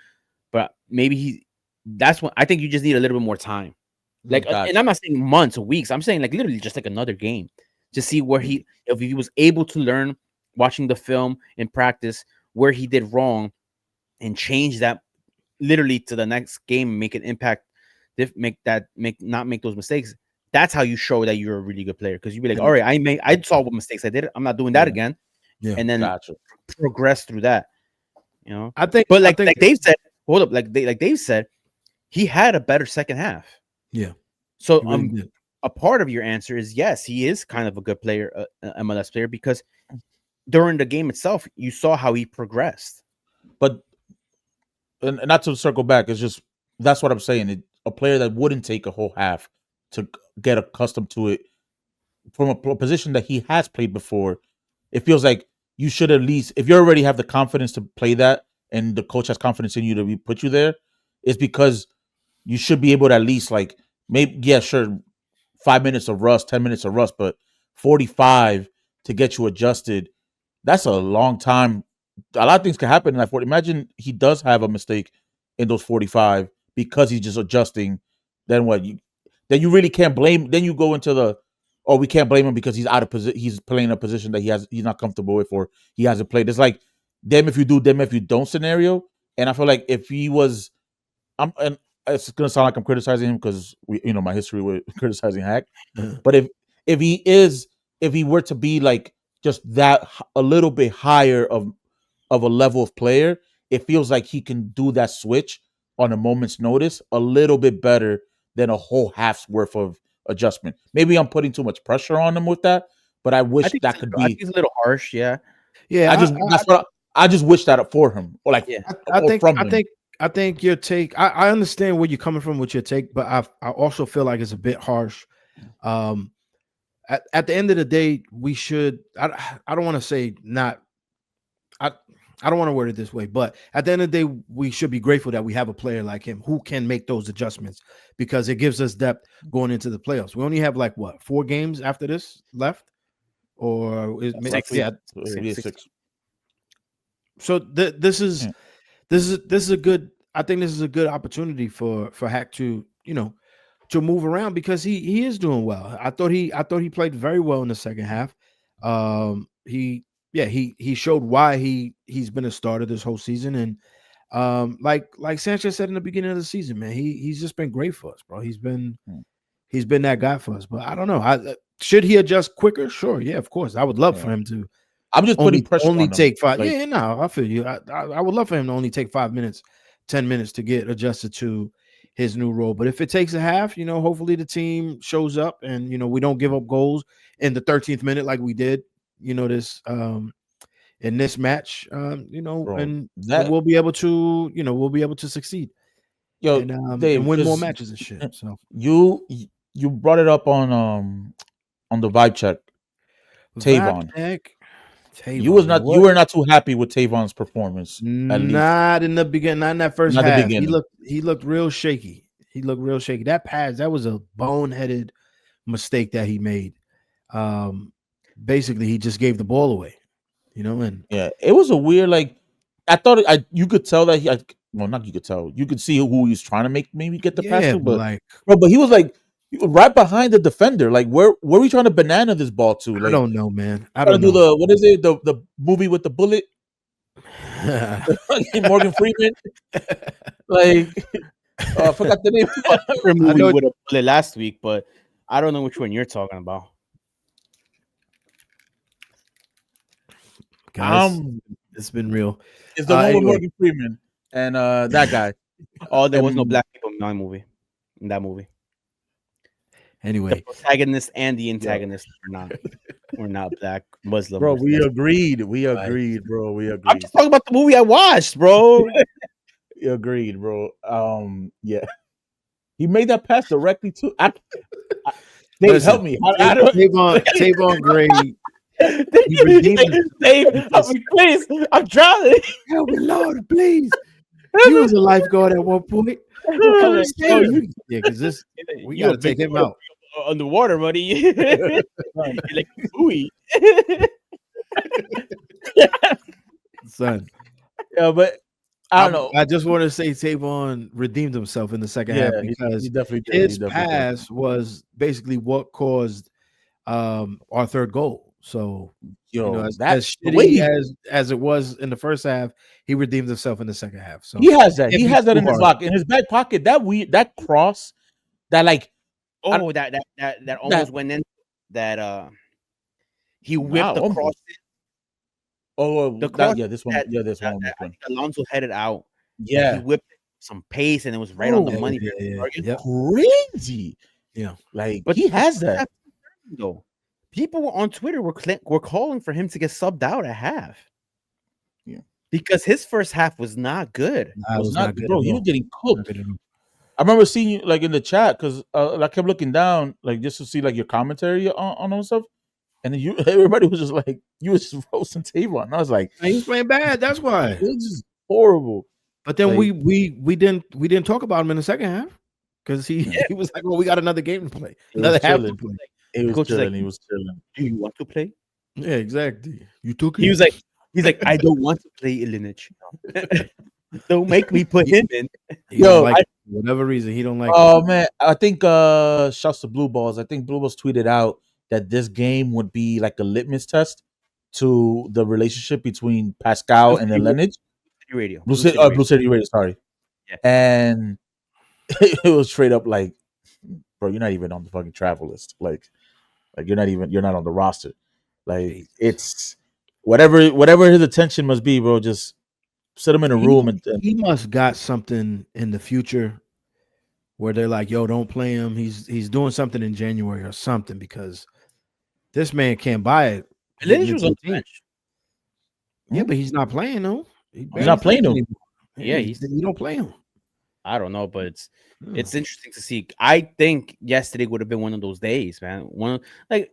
but maybe that's what I think you just need a little bit more time. Like, and I'm not saying months or weeks. I'm saying like literally just like another game to see where if he was able to learn watching the film in practice where he did wrong and change that literally to the next game, make an impact, not make those mistakes. That's how you show that you're a really good player, because you'd be like, all right, I saw what mistakes I did. I'm not doing that again. Yeah. And then progress through that. You know, I think, but like Dave said, hold up, like Dave said, he had a better second half. Yeah. So a part of your answer is yes, he is kind of a good player, MLS player, because during the game itself, you saw how he progressed. But and not to circle back, it's just that's what I'm saying. A player that wouldn't take a whole half to get accustomed to it from a position that he has played before, it feels like you should at least, if you already have the confidence to play that and the coach has confidence in you to put you there, it's because you should be able to at least like, maybe, yeah, sure, 5 minutes of rust, 10 minutes of rust, but 45 to get you adjusted, that's a long time. A lot of things can happen in that 40. Imagine he does have a mistake in those 45 because he's just adjusting. Then what? Then you really can't blame. Then you go into we can't blame him because he's out of position. He's playing a position that he's not comfortable with, or he hasn't played. It's like them if you do, them if you don't scenario. And I feel like if he was, and it's gonna sound like I'm criticizing him because my history with criticizing Hack. But if he were to be like just that a little bit higher of a level of player, it feels like he can do that switch on a moment's notice a little bit better than a whole half's worth of adjustment. Maybe I'm putting too much pressure on him with that, but I wish that could be. I think it's a little harsh. Yeah. I just wish that for him, or like, I think your take. I understand where you're coming from with your take, but I also feel like it's a bit harsh. At the end of the day, we should. I don't want to say not. I don't want to word it this way, but at the end of the day, we should be grateful that we have a player like him who can make those adjustments because it gives us depth going into the playoffs. We only have like what 4 games after this left, or yeah, 6. So this is a good. I think this is a good opportunity for Hack to to move around because he is doing well. I thought he played very well in the second half. He showed why he's been a starter this whole season, and like Sanchez said in the beginning of the season, man, he's just been great for us, bro. He's been that guy for us. But I don't know. Should he adjust quicker? Sure, yeah, of course. I would love for him to. I'm just putting pressure on him. Take 5. Like, no, I feel you. I would love for him to only take 5 minutes, 10 minutes to get adjusted to his new role. But if it takes a half, hopefully the team shows up and we don't give up goals in the 13th minute like we did, this in this match, Bro, and we'll be able to succeed. Yo, and Dave, win more matches and shit. So you brought it up on the vibe check. Tavon. You were not too happy with Tavon's performance. Not in the beginning, not in that first half. He looked real shaky. That pass, that was a boneheaded mistake that he made. Basically, he just gave the ball away. And yeah, it was a weird. Like, I thought you could tell that not you could tell. You could see who he's trying to maybe get the pass to, but he was like right behind the defender. Like, where were we trying to banana this ball to? Like, I don't know, man. I don't know. Do what is it? The movie with the bullet? Morgan Freeman. Like, I forgot the name. I movie with a bullet last week, but I don't know which one you're talking about. Guys, it's been real. It's the one with Morgan Freeman and that guy. Oh, there was no black people in that movie. Anyway, the protagonist and the antagonist were not black Muslim. Bro, we agreed, bro. We agreed. I'm just talking about the movie I watched, bro. You agreed, bro. Yeah. He made that pass directly to Dave, help me. Tavon Gray. Dave, please. I'm drowning. Help me, Lord, please. He was a lifeguard at one point. Yeah, because we got to take him out underwater, buddy. You're like ooey. Son. Yeah, but I don't know. I just want to say Tavon redeemed himself in the second half because he definitely did. His pass was basically what caused our third goal. So as shitty as it was in the first half, he redeemed himself in the second half. So he has that. He has that in his back pocket. That cross, that like that almost went in. That he whipped the cross. The cross. This one. This one. Alonso headed out. Yeah, he whipped some pace, and it was right on the money. Crazy. Yeah, like but he has that. Though people on Twitter were calling for him to get subbed out at half. Yeah, because his first half was not good. It was not good, bro. He was getting cooked. I remember seeing you like in the chat because I kept looking down like just to see like your commentary on all stuff. And then everybody was just like, you was just roasting Tavon. And I was like, he's playing bad. That's why. It was just horrible. But then like, we didn't talk about him in the second half because he was like, well, we got another game to play, another half to play. He was chilling. He was chilling. Do you want to play? Yeah, exactly. You took it. He's like, I don't want to play Ilinic. Don't make me put him in. For whatever reason, he don't like. Oh man, I think shouts to Blue Balls. I think Blue Balls tweeted out that this game would be like a litmus test to the relationship between Pascal and Ilinic. Blue City Radio, sorry. Yeah. And it was straight up like, bro, you're not even on the fucking travel list. Like you're not on the roster. Like it's whatever his attention must be, bro, just set him in a room and he must got something in the future where they're like, yo, don't play him. He's doing something in January or something because this man can't buy it. Ilinic was on the bench. Yeah, but he's not playing though. He's not playing him. Yeah, you don't play him. I don't know, but it's interesting to see. I think yesterday would have been one of those days, man.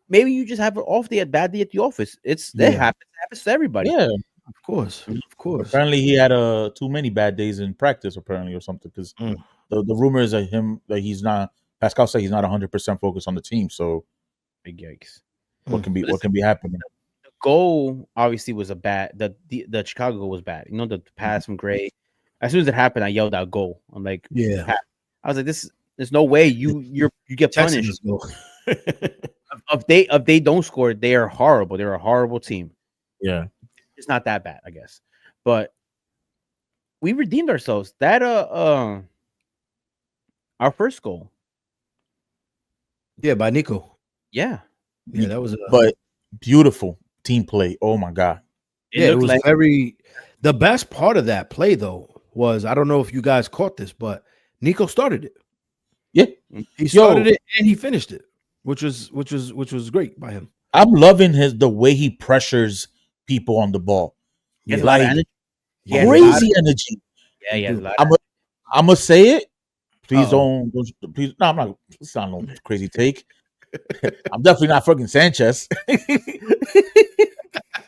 Maybe you just have an off day, a bad day at the office. It happens to everybody. Yeah, of course. course. Apparently, he had too many bad days in practice, apparently, or something. Because the rumor is that he's not. Pascal said he's not 100% focused on the team. So, big yikes. What can be happening? The goal obviously was a bad. The Chicago goal was bad. You know, the pass from Gray. As soon as it happened, I yelled out "goal." I'm like, yeah. I was like, there's no way you get punished. If they don't score, they are horrible. They're a horrible team. Yeah, it's not that bad, I guess. But we redeemed ourselves. That our first goal. Yeah, by Nico. Yeah, that was. But beautiful team play. Oh my god. It was very. The best part of that play though was, I don't know if you guys caught this, but Nico started it. Yeah, he started it and he finished it, which was great by him. I'm loving the way he pressures people on the ball. He has a lot of energy. Crazy energy. Yeah, yeah. I'm gonna say it. Please don't. Please, no, I'm not. It's not no crazy take. I'm definitely not fucking Sanchez.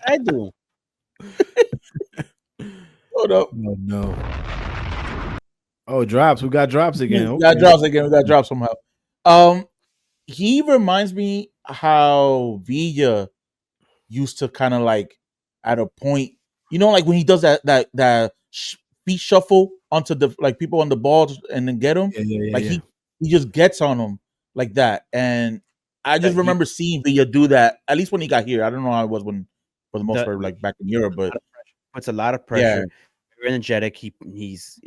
I do. Hold up. Oh, no. Oh, drops. We got drops again. We got drops again. We got drops somehow. He reminds me how Villa used to kind of like at a point, you know, like when he does that feet shuffle onto the like people on the ball and then get them. He just gets on them like that. And I just remember seeing Villa do that at least when he got here. I don't know how it was when for the most part like back in Europe, but puts a lot of pressure. Very energetic. He's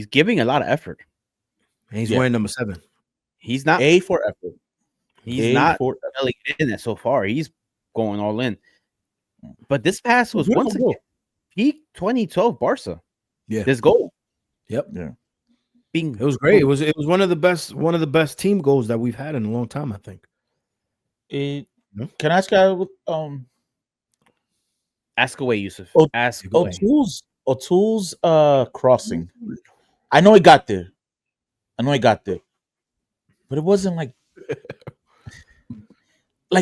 giving a lot of effort. And he's wearing number 7. He's not A for effort. He's not really in it so far. He's going all in. But this pass was once again peak 2012 Barca. Yeah, this goal. Yep. Yeah. It was great. It was one of the best team goals that we've had in a long time, I think. Can I ask you? Ask away, Yousef. Ask away. O'Toole's crossing. I know he got there. But it wasn't like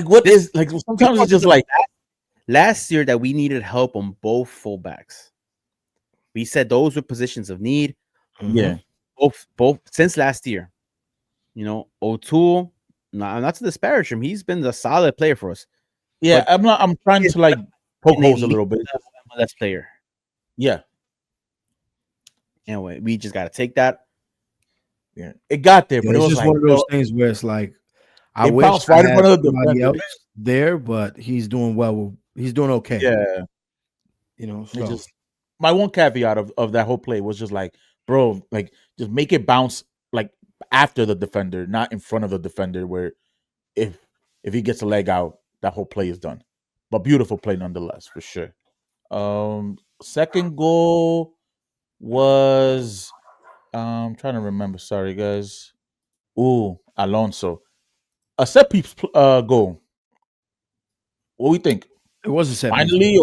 what is like sometimes it's just like last year that we needed help on both fullbacks. We said those were positions of need. Yeah. Both since last year. You know, O'Toole, not to disparage him, he's been a solid player for us. Yeah, I'm trying to like poke holes a little bit. MLS player. Yeah. Anyway, we just gotta take that. Yeah, it got there, but it was just like one of those things where it's like I wish right in front of somebody else there, but he's doing well. He's doing okay. Yeah, you know. So. My one caveat of that whole play was just like, bro, like just make it bounce like after the defender, not in front of the defender. Where if he gets a leg out, that whole play is done. But beautiful play nonetheless, for sure. Second goal was. I'm trying to remember. Sorry, guys. Ooh, Alonso. A set piece goal. What do we think? It was a set piece. Finally,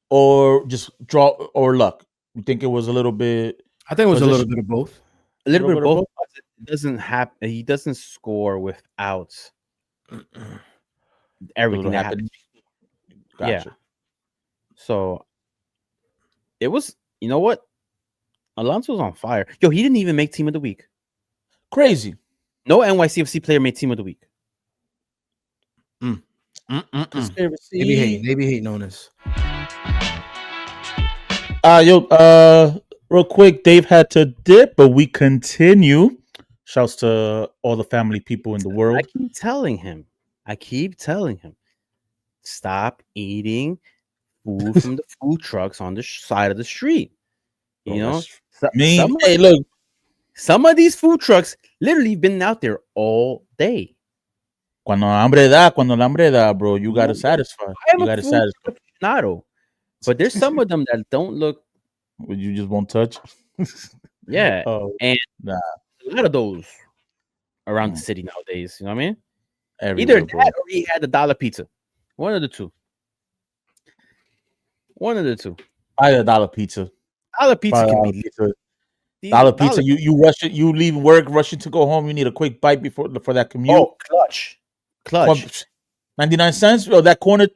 or just draw or luck? You think it was a little bit? I think it was a little bit of both. A little bit of both. It doesn't happen. He doesn't score without everything that happened. Gotcha. Yeah. So it was. You know what? Alonso's on fire. Yo, he didn't even make team of the week. Crazy. No NYCFC player made team of the week. Maybe hating on us. Real quick, Dave had to dip, but we continue. Shouts to all the family people in the world. I keep telling him, stop eating food from the food trucks on the side of the street. You know, hey, look, some of these food trucks literally been out there all day. Cuando la hambre da, bro, you gotta satisfy. You gotta satisfy. But there's some of them that don't look. You just won't touch. Yeah, and a lot of those around the city nowadays. You know what I mean? Either that or he had the dollar pizza. One of the two. I had a dollar pizza. Dollar pizza can be dollar pizza. You rush it. You leave work, rushing to go home. You need a quick bite for that commute. Oh, clutch. 99 cents. Oh, that corner.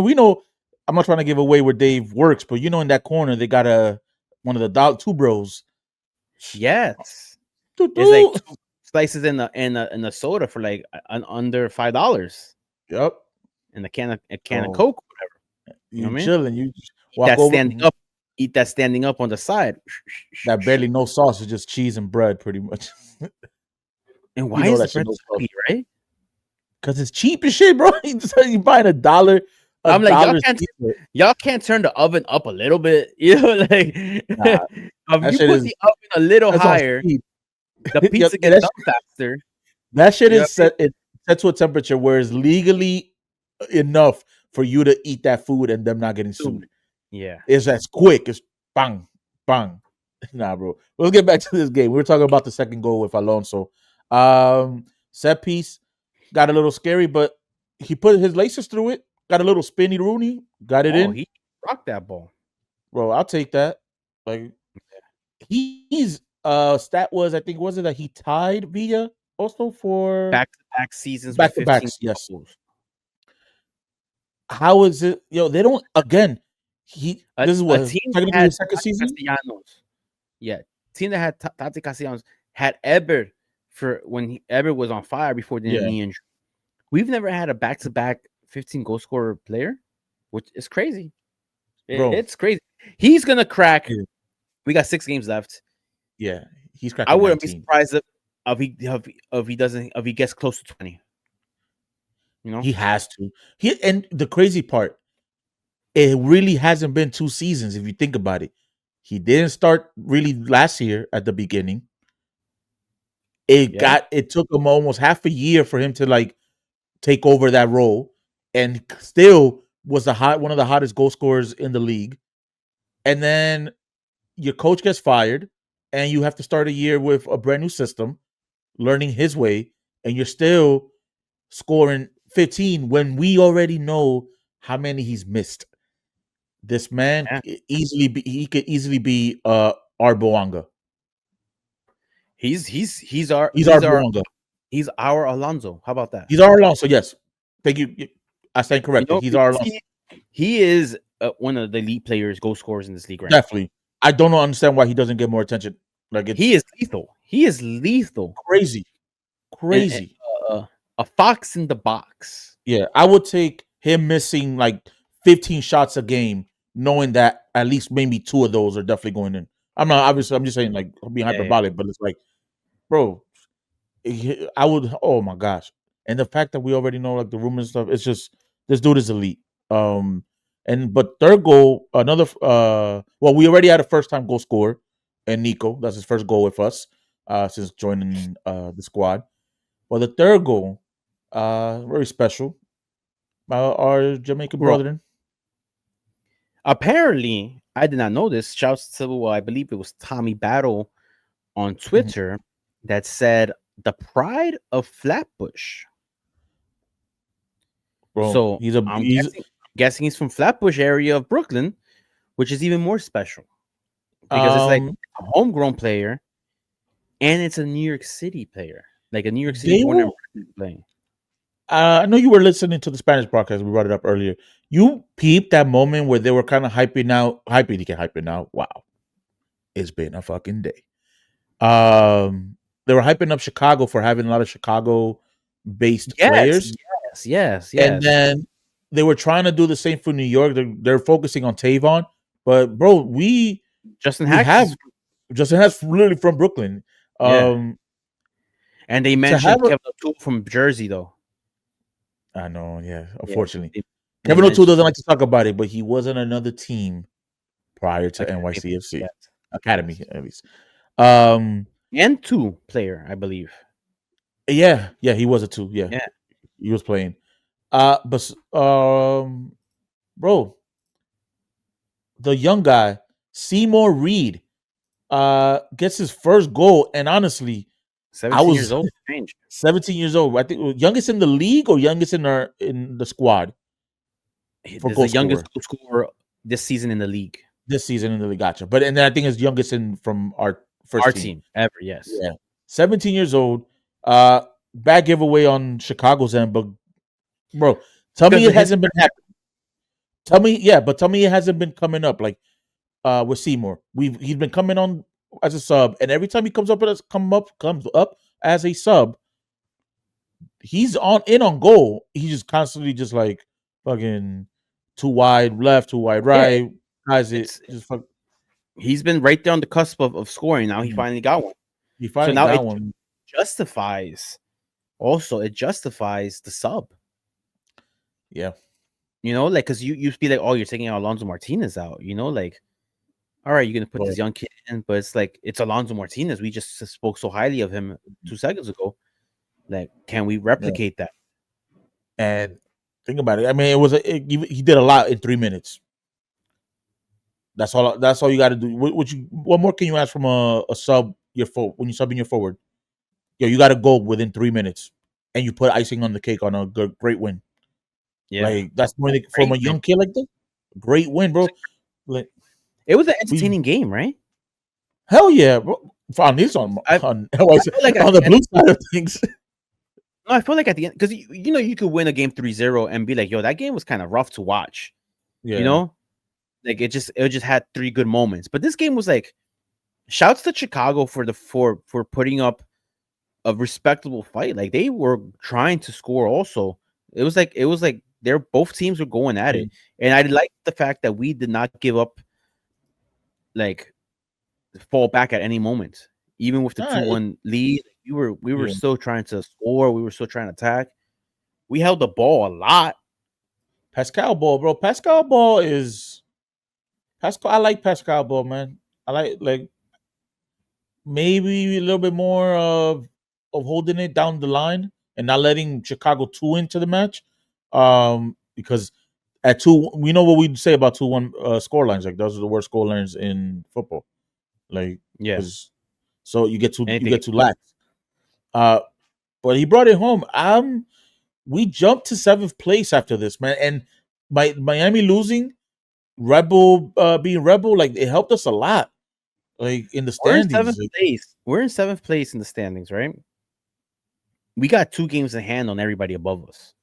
We know. I'm not trying to give away where Dave works, but in that corner they got one of the two bros. Yes, it's like 2 slices in the soda for like under $5. Yep. And a can of Coke, whatever. You know what I mean? Chilling. You walk over, standing up. Eat that standing up on the side. That barely no sauce, it's just cheese and bread, pretty much. And why is that bread so cheap, right? Because it's cheap as shit, bro. You buying $1. I'm like, y'all can't turn the oven up a little bit, like you put the oven a little higher, the pizza gets done faster. That shit is set to a temperature where it's legally enough for you to eat that food and them not getting sued. Yeah, it's as quick as bang, bang. Nah, bro. Let's get back to this game. We were talking about the second goal with Alonso. Set piece got a little scary, but he put his laces through it. Got a little spinny Rooney. Got it in. He rocked that ball, bro. I'll take that. Like he's stat was, I think, was it that he tied Villa also for back-to-back seasons, back-to-backs? Yes. Goals. How is it? They don't again. This is what technically his second season. Yeah, team that had Tati Castellanos had Eber for when Eber was on fire before the knee injury. We've never had a back-to-back 15 goal scorer player, which is crazy. It's crazy. He's gonna crack. Yeah. We got 6 games left. Yeah, he's cracking. I wouldn't be surprised if he gets close to 20. He has to. And the crazy part, it really hasn't been 2 seasons if you think about it. He didn't start really last year at the beginning. It took him almost half a year for him to like take over that role, and still was one of the hottest goal scorers in the league. And then your coach gets fired, and you have to start a year with a brand new system, learning his way, and you're still scoring 15 when we already know how many he's missed. This man could easily be our Boanga. He's our Boanga. He's our Alonso. How about that? He's our Alonso. Yes, thank you. I stand corrected. He's our Alonso. He is one of the elite players, goal scorers in this league right Definitely. Now. I don't understand why he doesn't get more attention. Like he is lethal. He is lethal. Crazy. And, a fox in the box. Yeah, I would take him missing like 15 shots a game, knowing that at least maybe 2 of those are definitely going in. I'm just saying like being hyperbolic, but it's like, bro, I would. Oh my gosh! And the fact that we already know like the rumors and stuff, it's just this dude is elite. But third goal, another. Well, we already had a first time goal scorer, and Nico. That's his first goal with us since joining the squad. Well, the third goal, very special. Our Jamaican brethren. Apparently, I did not know this. Shouts to I believe it was Tommy Battle on Twitter that said the pride of Flatbush. Bro, so I'm guessing he's from Flatbush area of Brooklyn, which is even more special because it's like a homegrown player, and it's a New York City player, like a New York City born playing. I know you were listening to the Spanish broadcast. We brought it up earlier. You peeped that moment where they were kind of hyping out. Wow, it's been a fucking day. They were hyping up Chicago for having a lot of Chicago-based players. Yes. And then they were trying to do the same for New York. They're focusing on Tavon, but bro, Justin Hacks literally from Brooklyn. And they mentioned Kevin O'Toole from Jersey, though. I know, yeah. Unfortunately, Kevin O'Toole doesn't like to talk about it, but he was on another team prior to NYCFC Academy, at least. And 2 player, I believe. Yeah, he was a 2. Yeah, he was playing. But bro, the young guy Seymour Reed gets his first goal, and honestly, 17 years old. 17 years old. I think youngest in the league or youngest in the squad. He's the youngest goal scorer this season in the league. Gotcha. But and then I think it's youngest from our first team ever. Yes. Yeah. 17 years old. Bad giveaway on Chicago's end, but bro, tell me it hasn't been happening. Tell me, yeah, but tell me it hasn't been coming up like with Seymour. He's been coming on as a sub, and every time he comes up as a sub, he's on goal. He's just constantly just like fucking too wide left, too wide right. Guys, it It's just fuck. he's been right there on the cusp of scoring. Now he Mhm. finally got one. He So finally now got it one. justifies. Also, it justifies the sub. Yeah. You know, like because you be like, oh, you're taking Alonso Martinez out. You know, like, all right, you're gonna put Well, this young kid in, but it's like it's Alonso Martinez. We just spoke so highly of him 2 seconds ago. Like, can we yeah. replicate that? And think about it. I mean, he did a lot in 3 minutes. That's all. That's all you got to do. What more can you ask from a sub? When you sub in your forward, you got to go within 3 minutes, and you put icing on the cake on a great win. Yeah, Like that's more from great a win. young kid like that. Great win, bro. Like It was an entertaining game, right? hell yeah, bro. On this on I on, feel like on the blue side of things. no, I feel like at the end, because you know you could win a game 3-0 and be like, yo, that game was kind of rough to watch. Yeah. You know, like it just had 3 good moments, but this game was like, shouts to Chicago for putting up a respectable fight. Like they were trying to score. Also, it was like they're both teams were going at it, and I like the fact that we did not give up, like fall back at any moment, even with the 2-1 lead. We were still trying to score. We were still trying to attack. We held the ball a lot. Pascal Ball, bro. Pascal Ball is Pascal. I like Pascal Ball, man. I like maybe a little bit more of holding it down the line and not letting Chicago 2 into the match. Because at 2, we know what we say about 2-1 score lines. Like those are the worst score lines in football. Like, Yeah. so you get Anything. to lax. But he brought it home. We jumped to 7th place after this, man. And by Miami losing, Rebel being Rebel, like it helped us a lot. Like in the We're in standings. 7th place. We're in 7th place in the standings, right? We got 2 games in hand on everybody above us,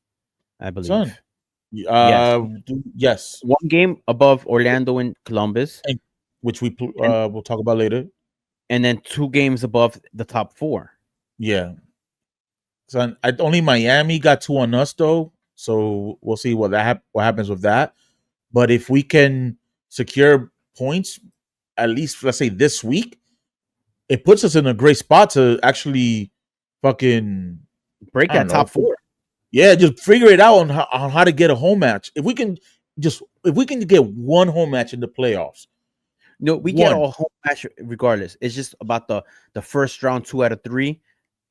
I believe. Son. Yes. Yes. 1 game above Orlando and Columbus, which we'll talk about later. And then 2 games above the top 4. Yeah. So only Miami got 2 on us though, so we'll see what happens with that. But if we can secure points, at least let's say this week, it puts us in a great spot to actually fucking break that top 4. Yeah, just figure it out on how to get a home match. If we can get one home match in the playoffs. No, we get a home match regardless. It's just about the first round 2 out of 3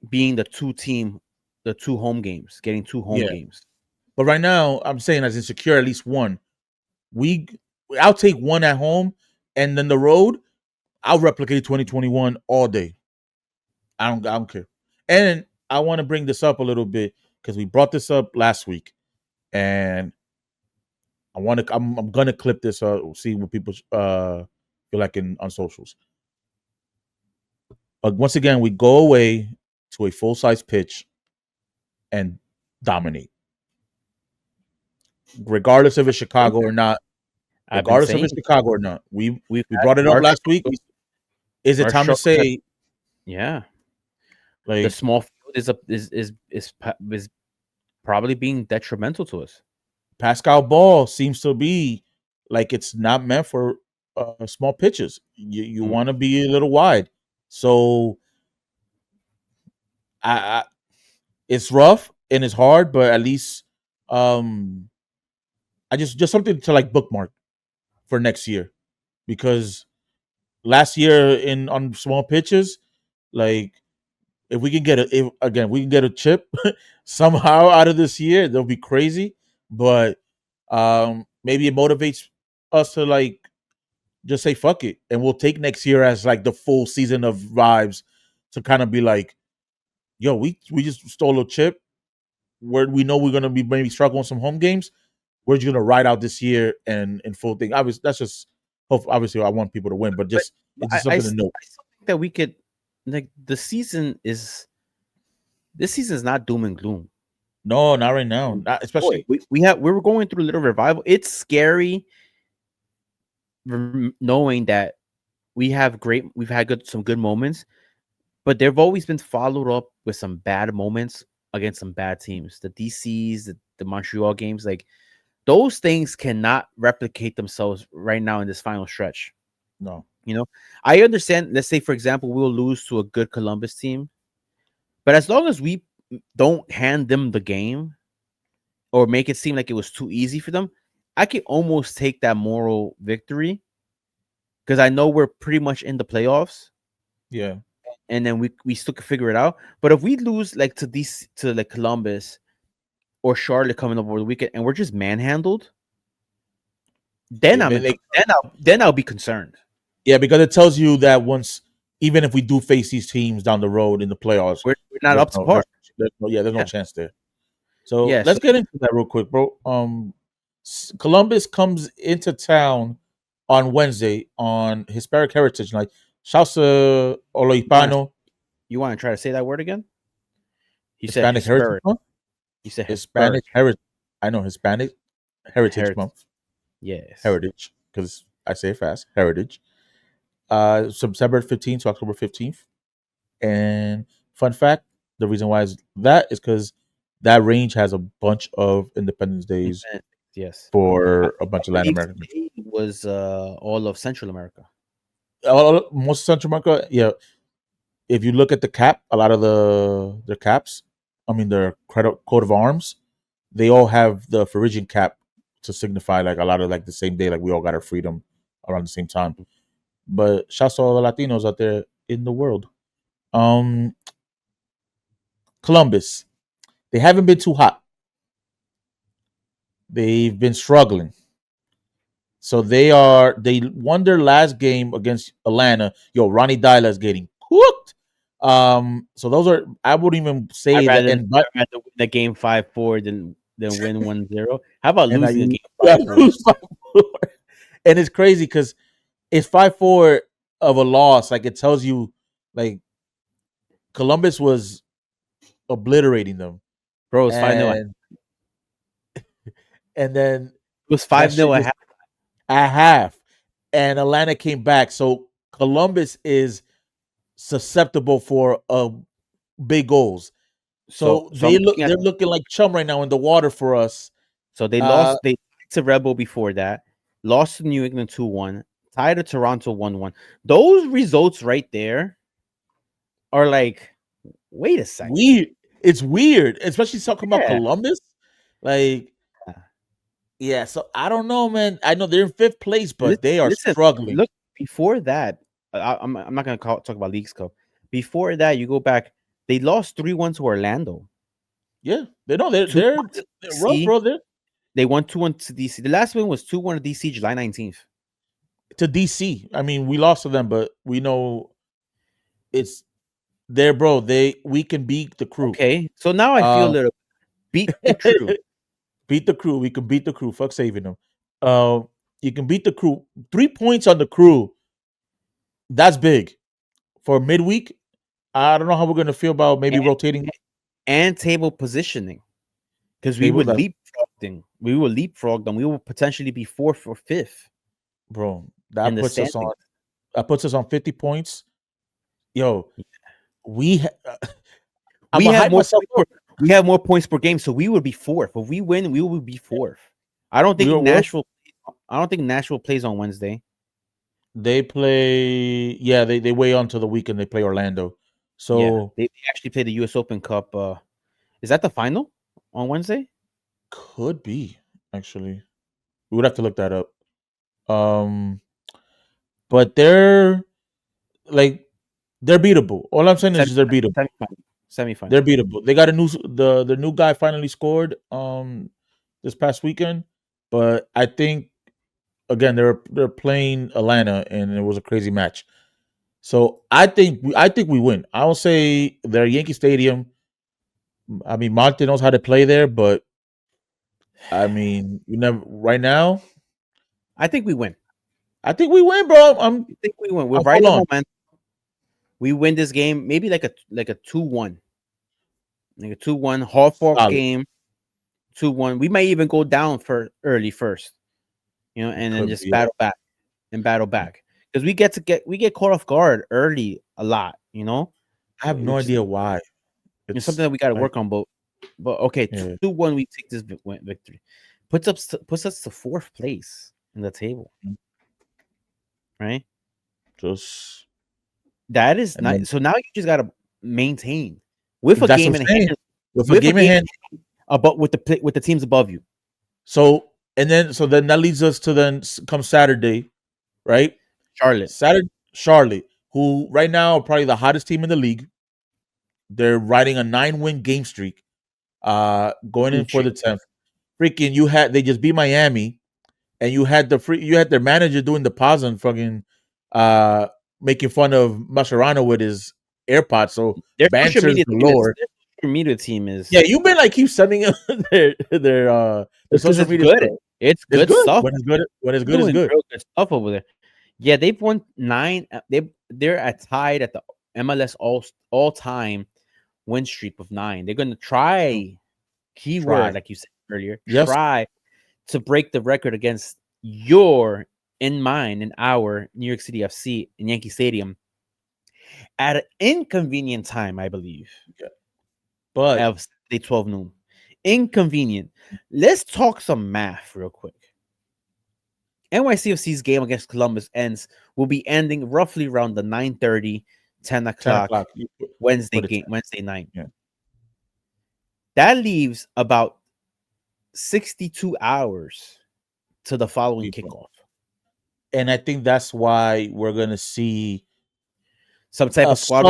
being the 2 home games, getting 2 home games. But right now, I'm saying as in secure at least one. I'll take 1 at home, and then the road, I'll replicate 2021 all day. I don't care. And I want to bring this up a little bit because we brought this up last week, and I'm gonna clip this. See what people feel like on socials. Once again, we go away to a full size pitch and dominate, regardless if it's Chicago or not. Regardless if it's Chicago or not, we brought it up last week. Is it time to say? Yeah, like the small field is probably being detrimental to us. Pascal Ball seems to be like it's not meant for small pitches. You want to be a little wide, so I it's rough and it's hard, but at least I just something to like bookmark for next year, because last year on small pitches, like if we can get a chip somehow out of this year, they'll be crazy. But maybe it motivates us to like just say fuck it, and we'll take next year as like the full season of vibes to kind of be like, yo, we just stole a chip where we know we're gonna be maybe struggling some home games. We're just gonna ride out this year and full thing. Obviously, that's just obviously I want people to win, but it's just something to know. I still think that we could, like, this season is not doom and gloom. No, not right now. Not, especially we were going through a little revival. It's scary knowing that we've had some good moments, but they've always been followed up with some bad moments against some bad teams. The DCs, the Montreal games, like those things cannot replicate themselves right now in this final stretch. no. You know, I understand. Let's say, for example, we'll lose to a good Columbus team, but as long as we don't hand them the game or make it seem like it was too easy for them, I can almost take that moral victory because I know we're pretty much in the playoffs. Yeah. And then we still can figure it out. But if we lose like to like Columbus or Charlotte coming up over the weekend and we're just manhandled, then I'll be concerned. Yeah, because it tells you that once, even if we do face these teams down the road in the playoffs, We're not up to par. There's no chance there. So let's get into that real quick, bro. Columbus comes into town on Wednesday on Hispanic Heritage Night. Shouts to Oloipano. You want to try to say that word again? Hispanic Heritage Month? You said Hispanic Heritage. I know Hispanic Heritage Month. Yes. Heritage, because I say it fast. Heritage. September 15th to October 15th. And fun fact, the reason why is because that range has a bunch of Independence Days. Yes. For a bunch of Latin American. It was all of Central America. Most of Central America, yeah. If you look at the cap, a lot of their caps, I mean their coat of arms, they all have the Phrygian cap to signify like a lot of like the same day, like we all got our freedom around the same time. But shouts to all the Latinos out there in the world. Columbus, they haven't been too hot. They've been struggling. So they won their last game against Atlanta. Yo, Ronnie Dyla is getting cooked. So those are, I wouldn't even say I'd rather, that. And but I'd rather win the game 5-4 than win 1-0. How about losing the game 5-4? And it's crazy because it's 5-4 of a loss. Like it tells you, like Columbus was obliterating them, bro. It's 5-0. And then it was 5-0 at half, and Atlanta came back. So Columbus is susceptible for big goals. So they're looking like chum right now in the water for us. So they lost. They to Red Bull before that. Lost to New England 2-1. Tied to Toronto 1-1. Those results right there are like, wait a second. Weird. It's weird, especially talking about Columbus. Like, yeah. So I don't know, man. I know they're in 5th place, but they are struggling. Look, before that, I'm not gonna talk about Leagues Cup. Before that, you go back. They lost 3-1 to Orlando. Yeah, they're rough, bro. They won 2-1 to DC. The last one was 2-1 to DC, July 19th. To DC. I mean, we lost to them, but we know it's there, bro. We can beat the Crew. Okay, so now I feel a little beat the Crew. Beat the Crew. We can beat the Crew. Fuck saving them. You can beat the Crew. 3 points on the Crew. That's big for midweek. I don't know how we're gonna feel about maybe rotating and table positioning, because we would leapfrog them. We will leapfrog them. We will potentially be 4th or 5th. Bro, that puts us on 50 points. Yo, we have more points per game, so we would be 4th. If we win, we will be 4th. I don't think Nashville plays on Wednesday. They play, they wait until the weekend. They play Orlando. So they actually play the U.S. Open Cup. Is that the final on Wednesday? Could be, actually. We would have to look that up. But they're beatable. All I'm saying is they're beatable. Semi-final. They're beatable. They got the new guy finally scored this past weekend, but I think again they're playing Atlanta and it was a crazy match. So I think we win. I will say they're Yankee Stadium. I mean, Monte knows how to play there, but I mean, you never right now. I think we win. I think we win, bro. I think we win. We're right in the momentum. We win this game, maybe like a 2-1. Like a 2-1 Hall Fox game. 2-1. We might even go down for early first, and then just battle back because we get caught off guard early a lot. I have no idea why. It's something that we got to work on, but okay, 2-1. We take this victory, puts us to 4th place in the table, right? Just that is nice. So now you just got to maintain with a game in hand. With a game in hand, but with the teams above you. So then that leads us to then come Saturday, right? Charlotte, who right now are probably the hottest team in the league. They're riding a 9-win game streak, going in for the 10th. Freaking, they just beat Miami, and you had their manager doing the pause and fucking making fun of Mascherano with his AirPods. So their social media team is you've been like keep sending them their social media good. It's good stuff. When it's good, it's good. Real good stuff over there. Yeah, they've won 9. They're tied at the MLS all-time win streak of 9. They're going to try, keyword like you said earlier, try to break the record against our New York City FC in Yankee Stadium at an inconvenient time, I believe. Yeah. But of Saturday 12 noon. Inconvenient. Let's talk some math real quick. NYCFC's game against Columbus will be ending roughly around the 9:30, 10 o'clock Wednesday night. Yeah. That leaves about 62 hours to the following kickoff. And I think that's why we're gonna see some type of squad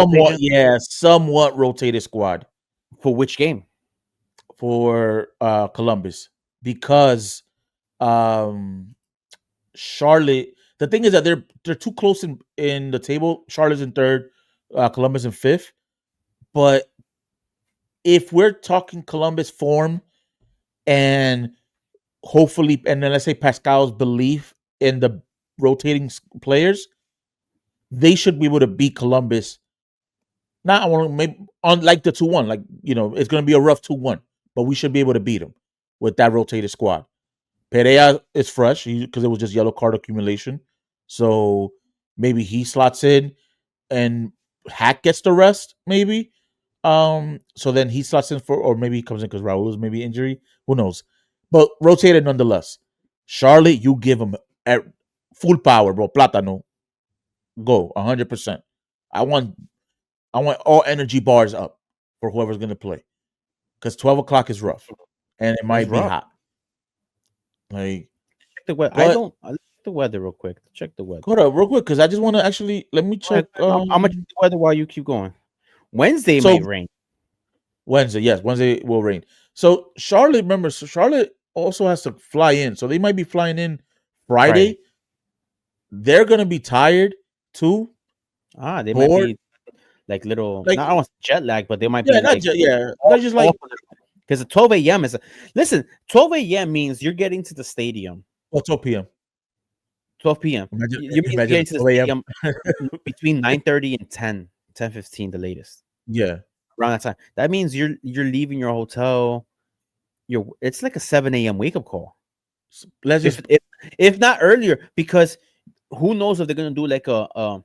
somewhat rotated squad. For which game? For Columbus, because Charlotte. The thing is that they're too close in the table. Charlotte's in 3rd, Columbus in 5th. But if we're talking Columbus form and hopefully, and then let's say Pascal's belief in the rotating players, they should be able to beat Columbus. Not maybe on like the 2-1, like it's going to be a rough 2-1, but we should be able to beat them with that rotated squad. Perea is fresh because it was just yellow card accumulation, so maybe he slots in, and Hack gets the rest. Maybe, so then he slots in or maybe he comes in because Raul's maybe injury. Who knows? But rotated nonetheless. Charlotte, you give him at full power, bro. Plátano, go 100%. I want all energy bars up for whoever's going to play. Because 12 o'clock is rough. And it might be hot. Like, check the weather. I check the weather real quick. Check the weather. Hold up real quick, because I just want to actually, let me check. I'm going to check the weather while you keep going. Wednesday might rain. Wednesday, yes. Wednesday will rain. So Charlotte, remember, Charlotte also has to fly in. So they might be flying in Friday. They're going to be tired too. They might be like little, I don't want jet lag, but they might be. They're just like, because 12 a.m. is listen. 12 a.m. means you're getting to the stadium. 12 p.m. 12 p.m. You're getting to the stadium between 9:30 and 10:15, the latest. Yeah, around that time. That means you're leaving your hotel. It's like a 7 a.m. wake up call. If not earlier, because who knows if they're gonna do like a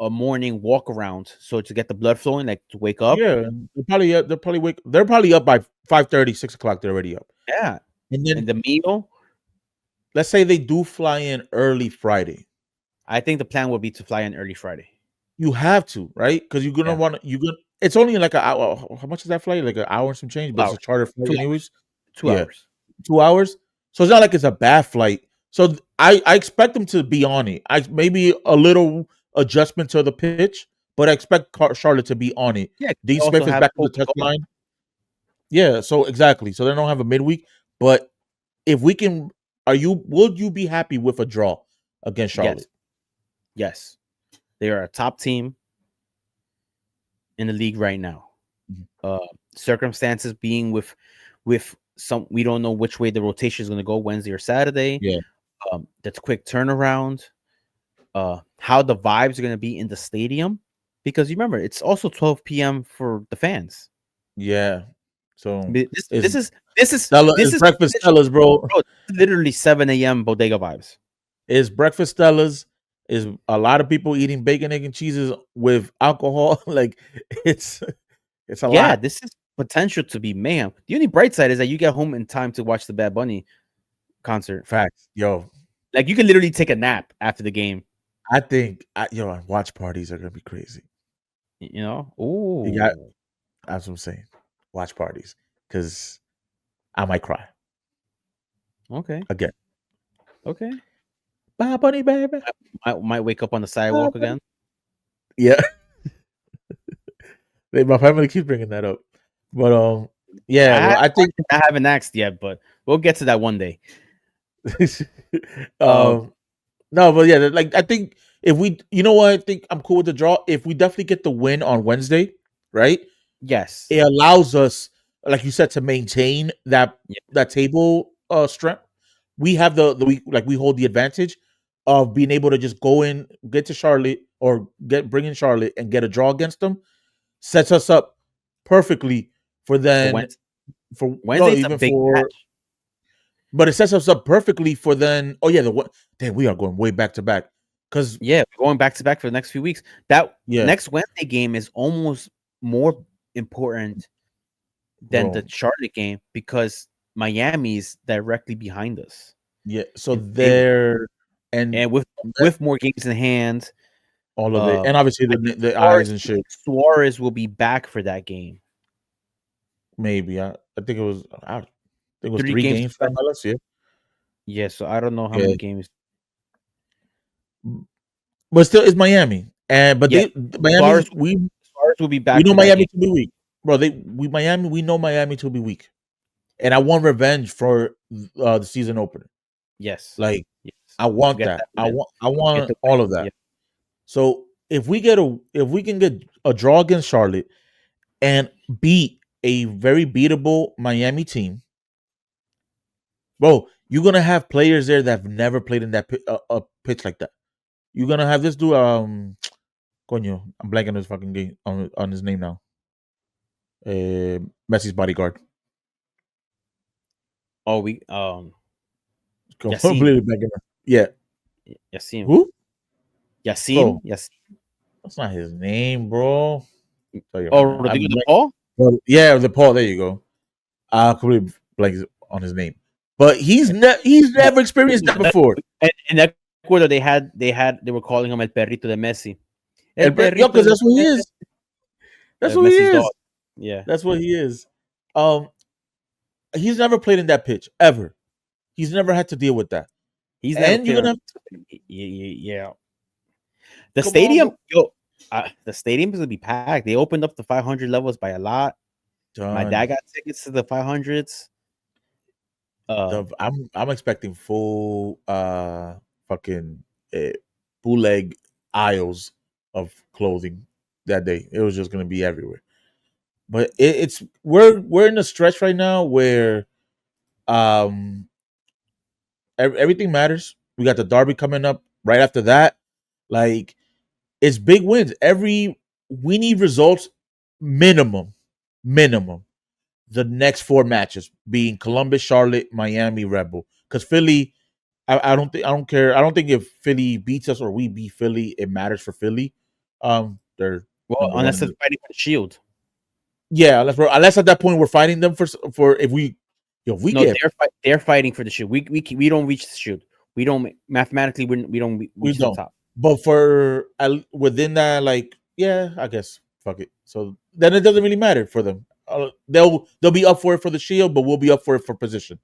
morning walk around, so to get the blood flowing, like to wake up. Yeah, they're probably up by 5:30, 6 o'clock. They're already up. Yeah, and then the meal. Let's say they do fly in early Friday. I think the plan would be to fly in early Friday. You have to, right? Because you're gonna it's only like an hour. How much is that flight? Like an hour and some change, but it's a charter flight anyways. 2 hours. 2 hours. So it's not like it's a bad flight. So I expect them to be on it. Maybe a little adjustment to the pitch, but I expect Charlotte to be on it. Yeah, D. Smith is back to the touchline. Yeah, so exactly. So they don't have a midweek, but if we can, would you be happy with a draw against Charlotte? Yes. They are a top team in the league right now. Mm-hmm. Circumstances being with some, we don't know which way the rotation is going to go, Wednesday or Saturday. Yeah. That's quick turnaround. How the vibes are going to be in the stadium, because you remember it's also 12 p.m. for the fans. Yeah. So This is it's breakfast Stella's, bro. Literally 7 a.m. bodega vibes. It's breakfast Stella's. Is a lot of people eating bacon, egg, and cheeses with alcohol. Like it's a lot. This is potential to be mayhem. The only bright side is that you get home in time to watch the Bad Bunny concert. Facts, yo. Like you can literally take a nap after the game. I think watch parties are gonna be crazy. You know, ooh, that's what I'm saying. Watch parties, because I might cry. Okay. Again. Okay. Bad Bunny, baby. I might wake up on the sidewalk again. Yeah. My family keeps bringing that up, but I think I haven't asked yet, but we'll get to that one day. No, but yeah, like I think if we, you know what, I think I'm cool with the draw. If we definitely get the win on Wednesday, right? Yes, it allows us, like you said, to maintain that table strength. We have we hold the advantage of being able to just go in, get to Charlotte, or bring in Charlotte and get a draw against them. Sets us up perfectly for then for Wednesday's a big match. But it sets us up perfectly for then. Oh yeah, damn, we are going way back to back. Because we're going back to back for the next few weeks. That next Wednesday game is almost more important than the Charlotte game because Miami's directly behind us. Yeah, so they're and with more games in hand, all of it, and obviously the eyes and shit. Suarez will be back for that game. Maybe I think it was 3 games for MLS. Yeah, so I don't know how many games, but still, it's Miami, Miami. Suarez will be back. We know Miami to be weak, bro. We know Miami to be weak, and I want revenge for the season opener. Yes, I want that. I want all of that. Yeah. So if we can get a draw against Charlotte and beat a very beatable Miami team, bro, you're gonna have players there that have never played in that pitch like that. You're gonna have this dude, Coño, I'm blanking on his fucking game on his name now. Messi's bodyguard. Oh, we completely blanking. Yeah. Yassine. Who? Yassine. Yassine. That's not his name, bro. Rodrigo de Paul? Yeah, the Paul. There you go. I completely blank on his name. But he's never experienced that before. In Ecuador, they were calling him El Perrito de Messi. Because that's what he is. That's what he is. Dog. Yeah, that's what he is. He's never played in that pitch ever. He's never had to deal with that. Yeah. The stadium, the stadium is gonna be packed. They opened up the 500 levels by a lot. My dad got tickets to the 500s. I'm expecting full fucking bootleg aisles of clothing that day. It was just gonna be everywhere. But we're in a stretch right now where everything matters. We got the derby coming up right after that. Like, it's big wins. We need results minimum. The next 4 matches being Columbus, Charlotte, Miami, Rebel. Because Philly, I don't care. I don't think if Philly beats us or we beat Philly, it matters for Philly. They're unless they're fighting for the shield. Yeah, unless at that point we're fighting them for if we they're fighting for the shield. We don't reach the shield. We don't mathematically we don't reach the top. But for within that, like, yeah, I guess fuck it. So then it doesn't really matter for them. They'll be up for it for the shield, but we'll be up for it for position.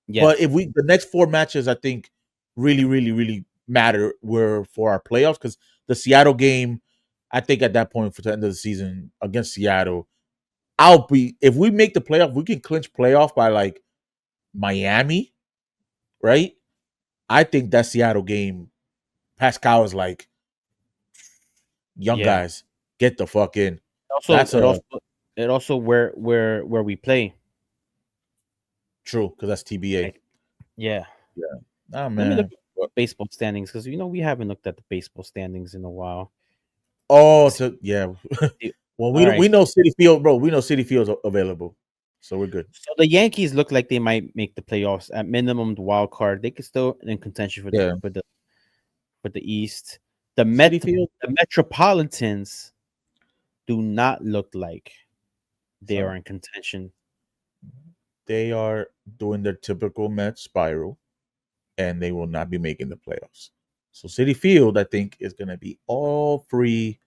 Yes. But if the next 4 matches, I think really matter were for our playoffs, because the Seattle game, I think at that point for the end of the season against Seattle, if we make the playoff, we can clinch playoff by like Miami, right? I think that Seattle game, Pascal is like, young guys, get the fuck in. It also where we play. True, because that's TBA. Yeah. Oh man. Let me look at baseball standings, because we haven't looked at the baseball standings in a while. Oh, so yeah. Well, we know Citi Field, bro. We know Citi Field's available. So we're good. So the Yankees look like they might make the playoffs at minimum. The wild card, they could still in contention for Yeah. the East. The Citi Field. the Metropolitans do not look like they So are in contention. they are doing their typical Mets spiral, and they will not be making the playoffs. So Citi Field, I think, is going to be all free,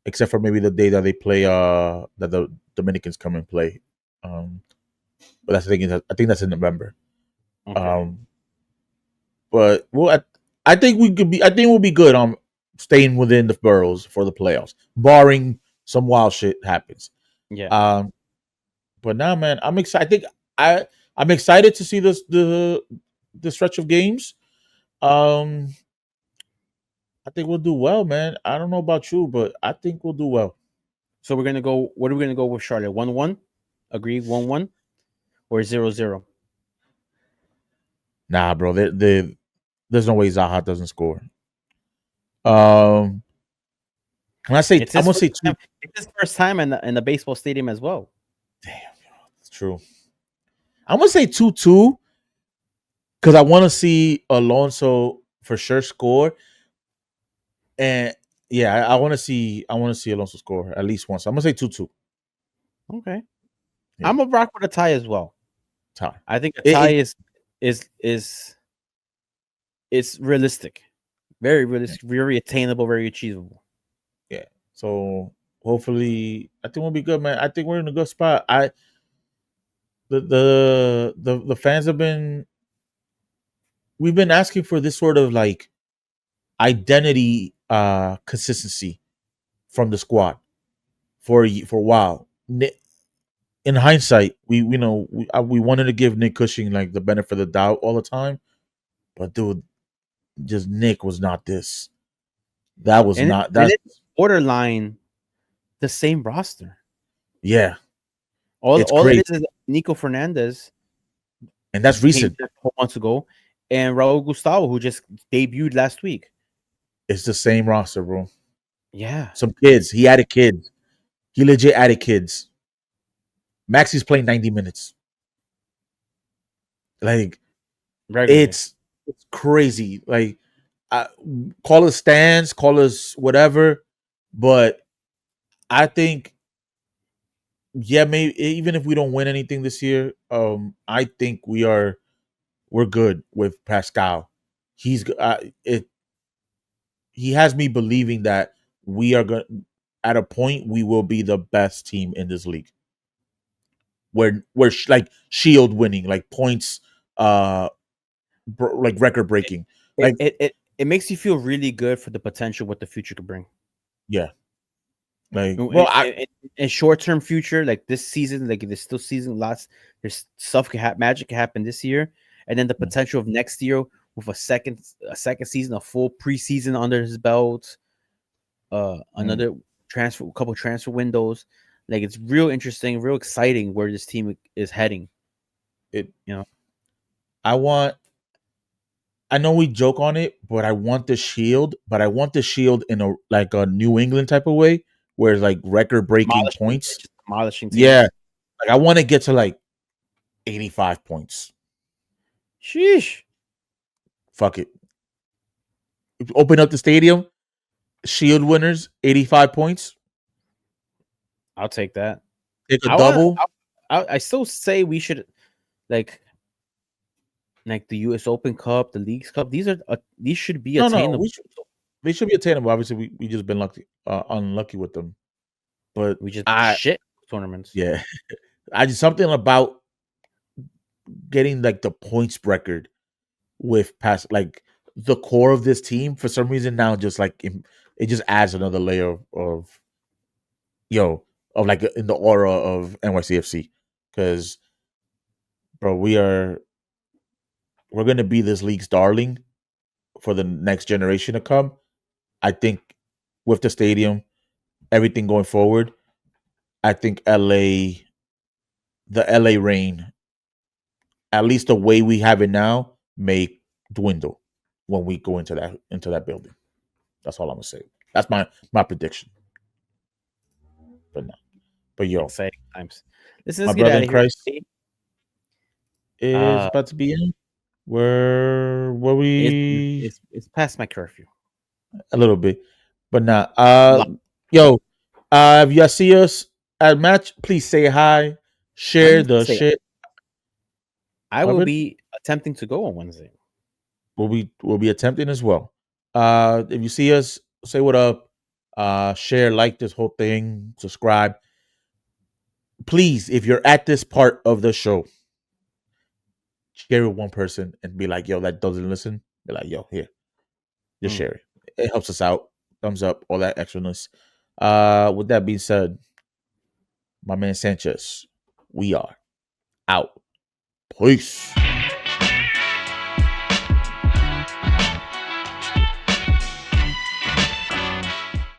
except for maybe the day that they play. That the Dominicans come and play. But that's the thing. I think that's in November. Okay. But I think we could be. I think we'll be good on staying within the boroughs for the playoffs, barring some wild shit happens. Yeah. But now, man, I'm excited. I'm excited to see the stretch of games. I think we'll do well, man. I don't know about you, but I think we'll do well. So we're gonna go. What are we gonna go with Charlotte? 1-1. Agree. 1-1 or 0-0. Nah, bro. There's no way Zaha doesn't score. When I say I'm gonna say two. It's his first time in the baseball stadium as well. Damn, it's true. I'm gonna say 2-2 because I want to see Alonso for sure score, and yeah, I want to see Alonso score at least once. I'm gonna say 2-2. Okay. Yeah. I'm gonna rock with a tie as well. Tie. I think a tie is realistic, very realistic, very attainable, very achievable. Yeah. So hopefully, I think we'll be good, man. I think we're in a good spot. The fans we've been asking for this sort of like identity consistency from the squad for a while. In hindsight, we wanted to give Nick Cushing like the benefit of the doubt all the time, but dude, just Nick was not this. That was not that. Borderline the same roster. Yeah, all crazy. it is Nico Fernandez, and that's recent. 4 months ago, and Raul Gustavo, who just debuted last week. It's the same roster, bro. Yeah, some kids. He added kids. He legit added kids. Maxi's playing 90 minutes. Like regularly. It's crazy. Like call us stands, call us whatever, but I think maybe even if we don't win anything this year, I think we're good with Pascal. He has me believing that we are going at a point we will be the best team in this league. We're like shield winning, like points, like record breaking. Like it makes you feel really good for the potential what the future could bring. Yeah. Like in short term future, like this season, like there's still season lots. There's stuff magic can happen this year, and then the potential of next year with a second season, a full preseason under his belt, another couple transfer windows. Like it's real interesting, real exciting where this team is heading. I know we joke on it, but I want the shield. But I want the shield in a New England type of way, where it's like record breaking points. Demolishing teams. Yeah, like I want to get to like 85 points. Sheesh. Fuck it. Open up the stadium. Shield winners, 85 points. I'll take that. Take a double. I still say we should like the U.S. Open Cup, the Leagues Cup. These should be attainable. They should be attainable. Obviously, we just been unlucky with them. But we just shit tournaments. Yeah, I just something about getting like the points record with past like the core of this team for some reason now just like it just adds another layer of like in the aura of NYCFC because bro we're gonna be this league's darling for the next generation to come. I think with the stadium, everything going forward, I think the LA reign, at least the way we have it now, may dwindle when we go into that building. That's all I'm gonna say. That's my prediction. But But yo, exciting times. Let's my get brother out in of here. Christ is about to be in. Where we It's past my curfew. a little bit, but not. Yo, if y'all see us at match, please say hi, share the shit. I will be attempting to go on Wednesday. We'll be attempting as well. If you see us, say what up. Share, like this whole thing, subscribe. Please, if you're at this part of the show, share with one person and be like, yo, that doesn't listen. Be like, yo, here. Just share it. It helps us out. Thumbs up, all that extraness. With that being said, my man Sanchez, we are out. Peace.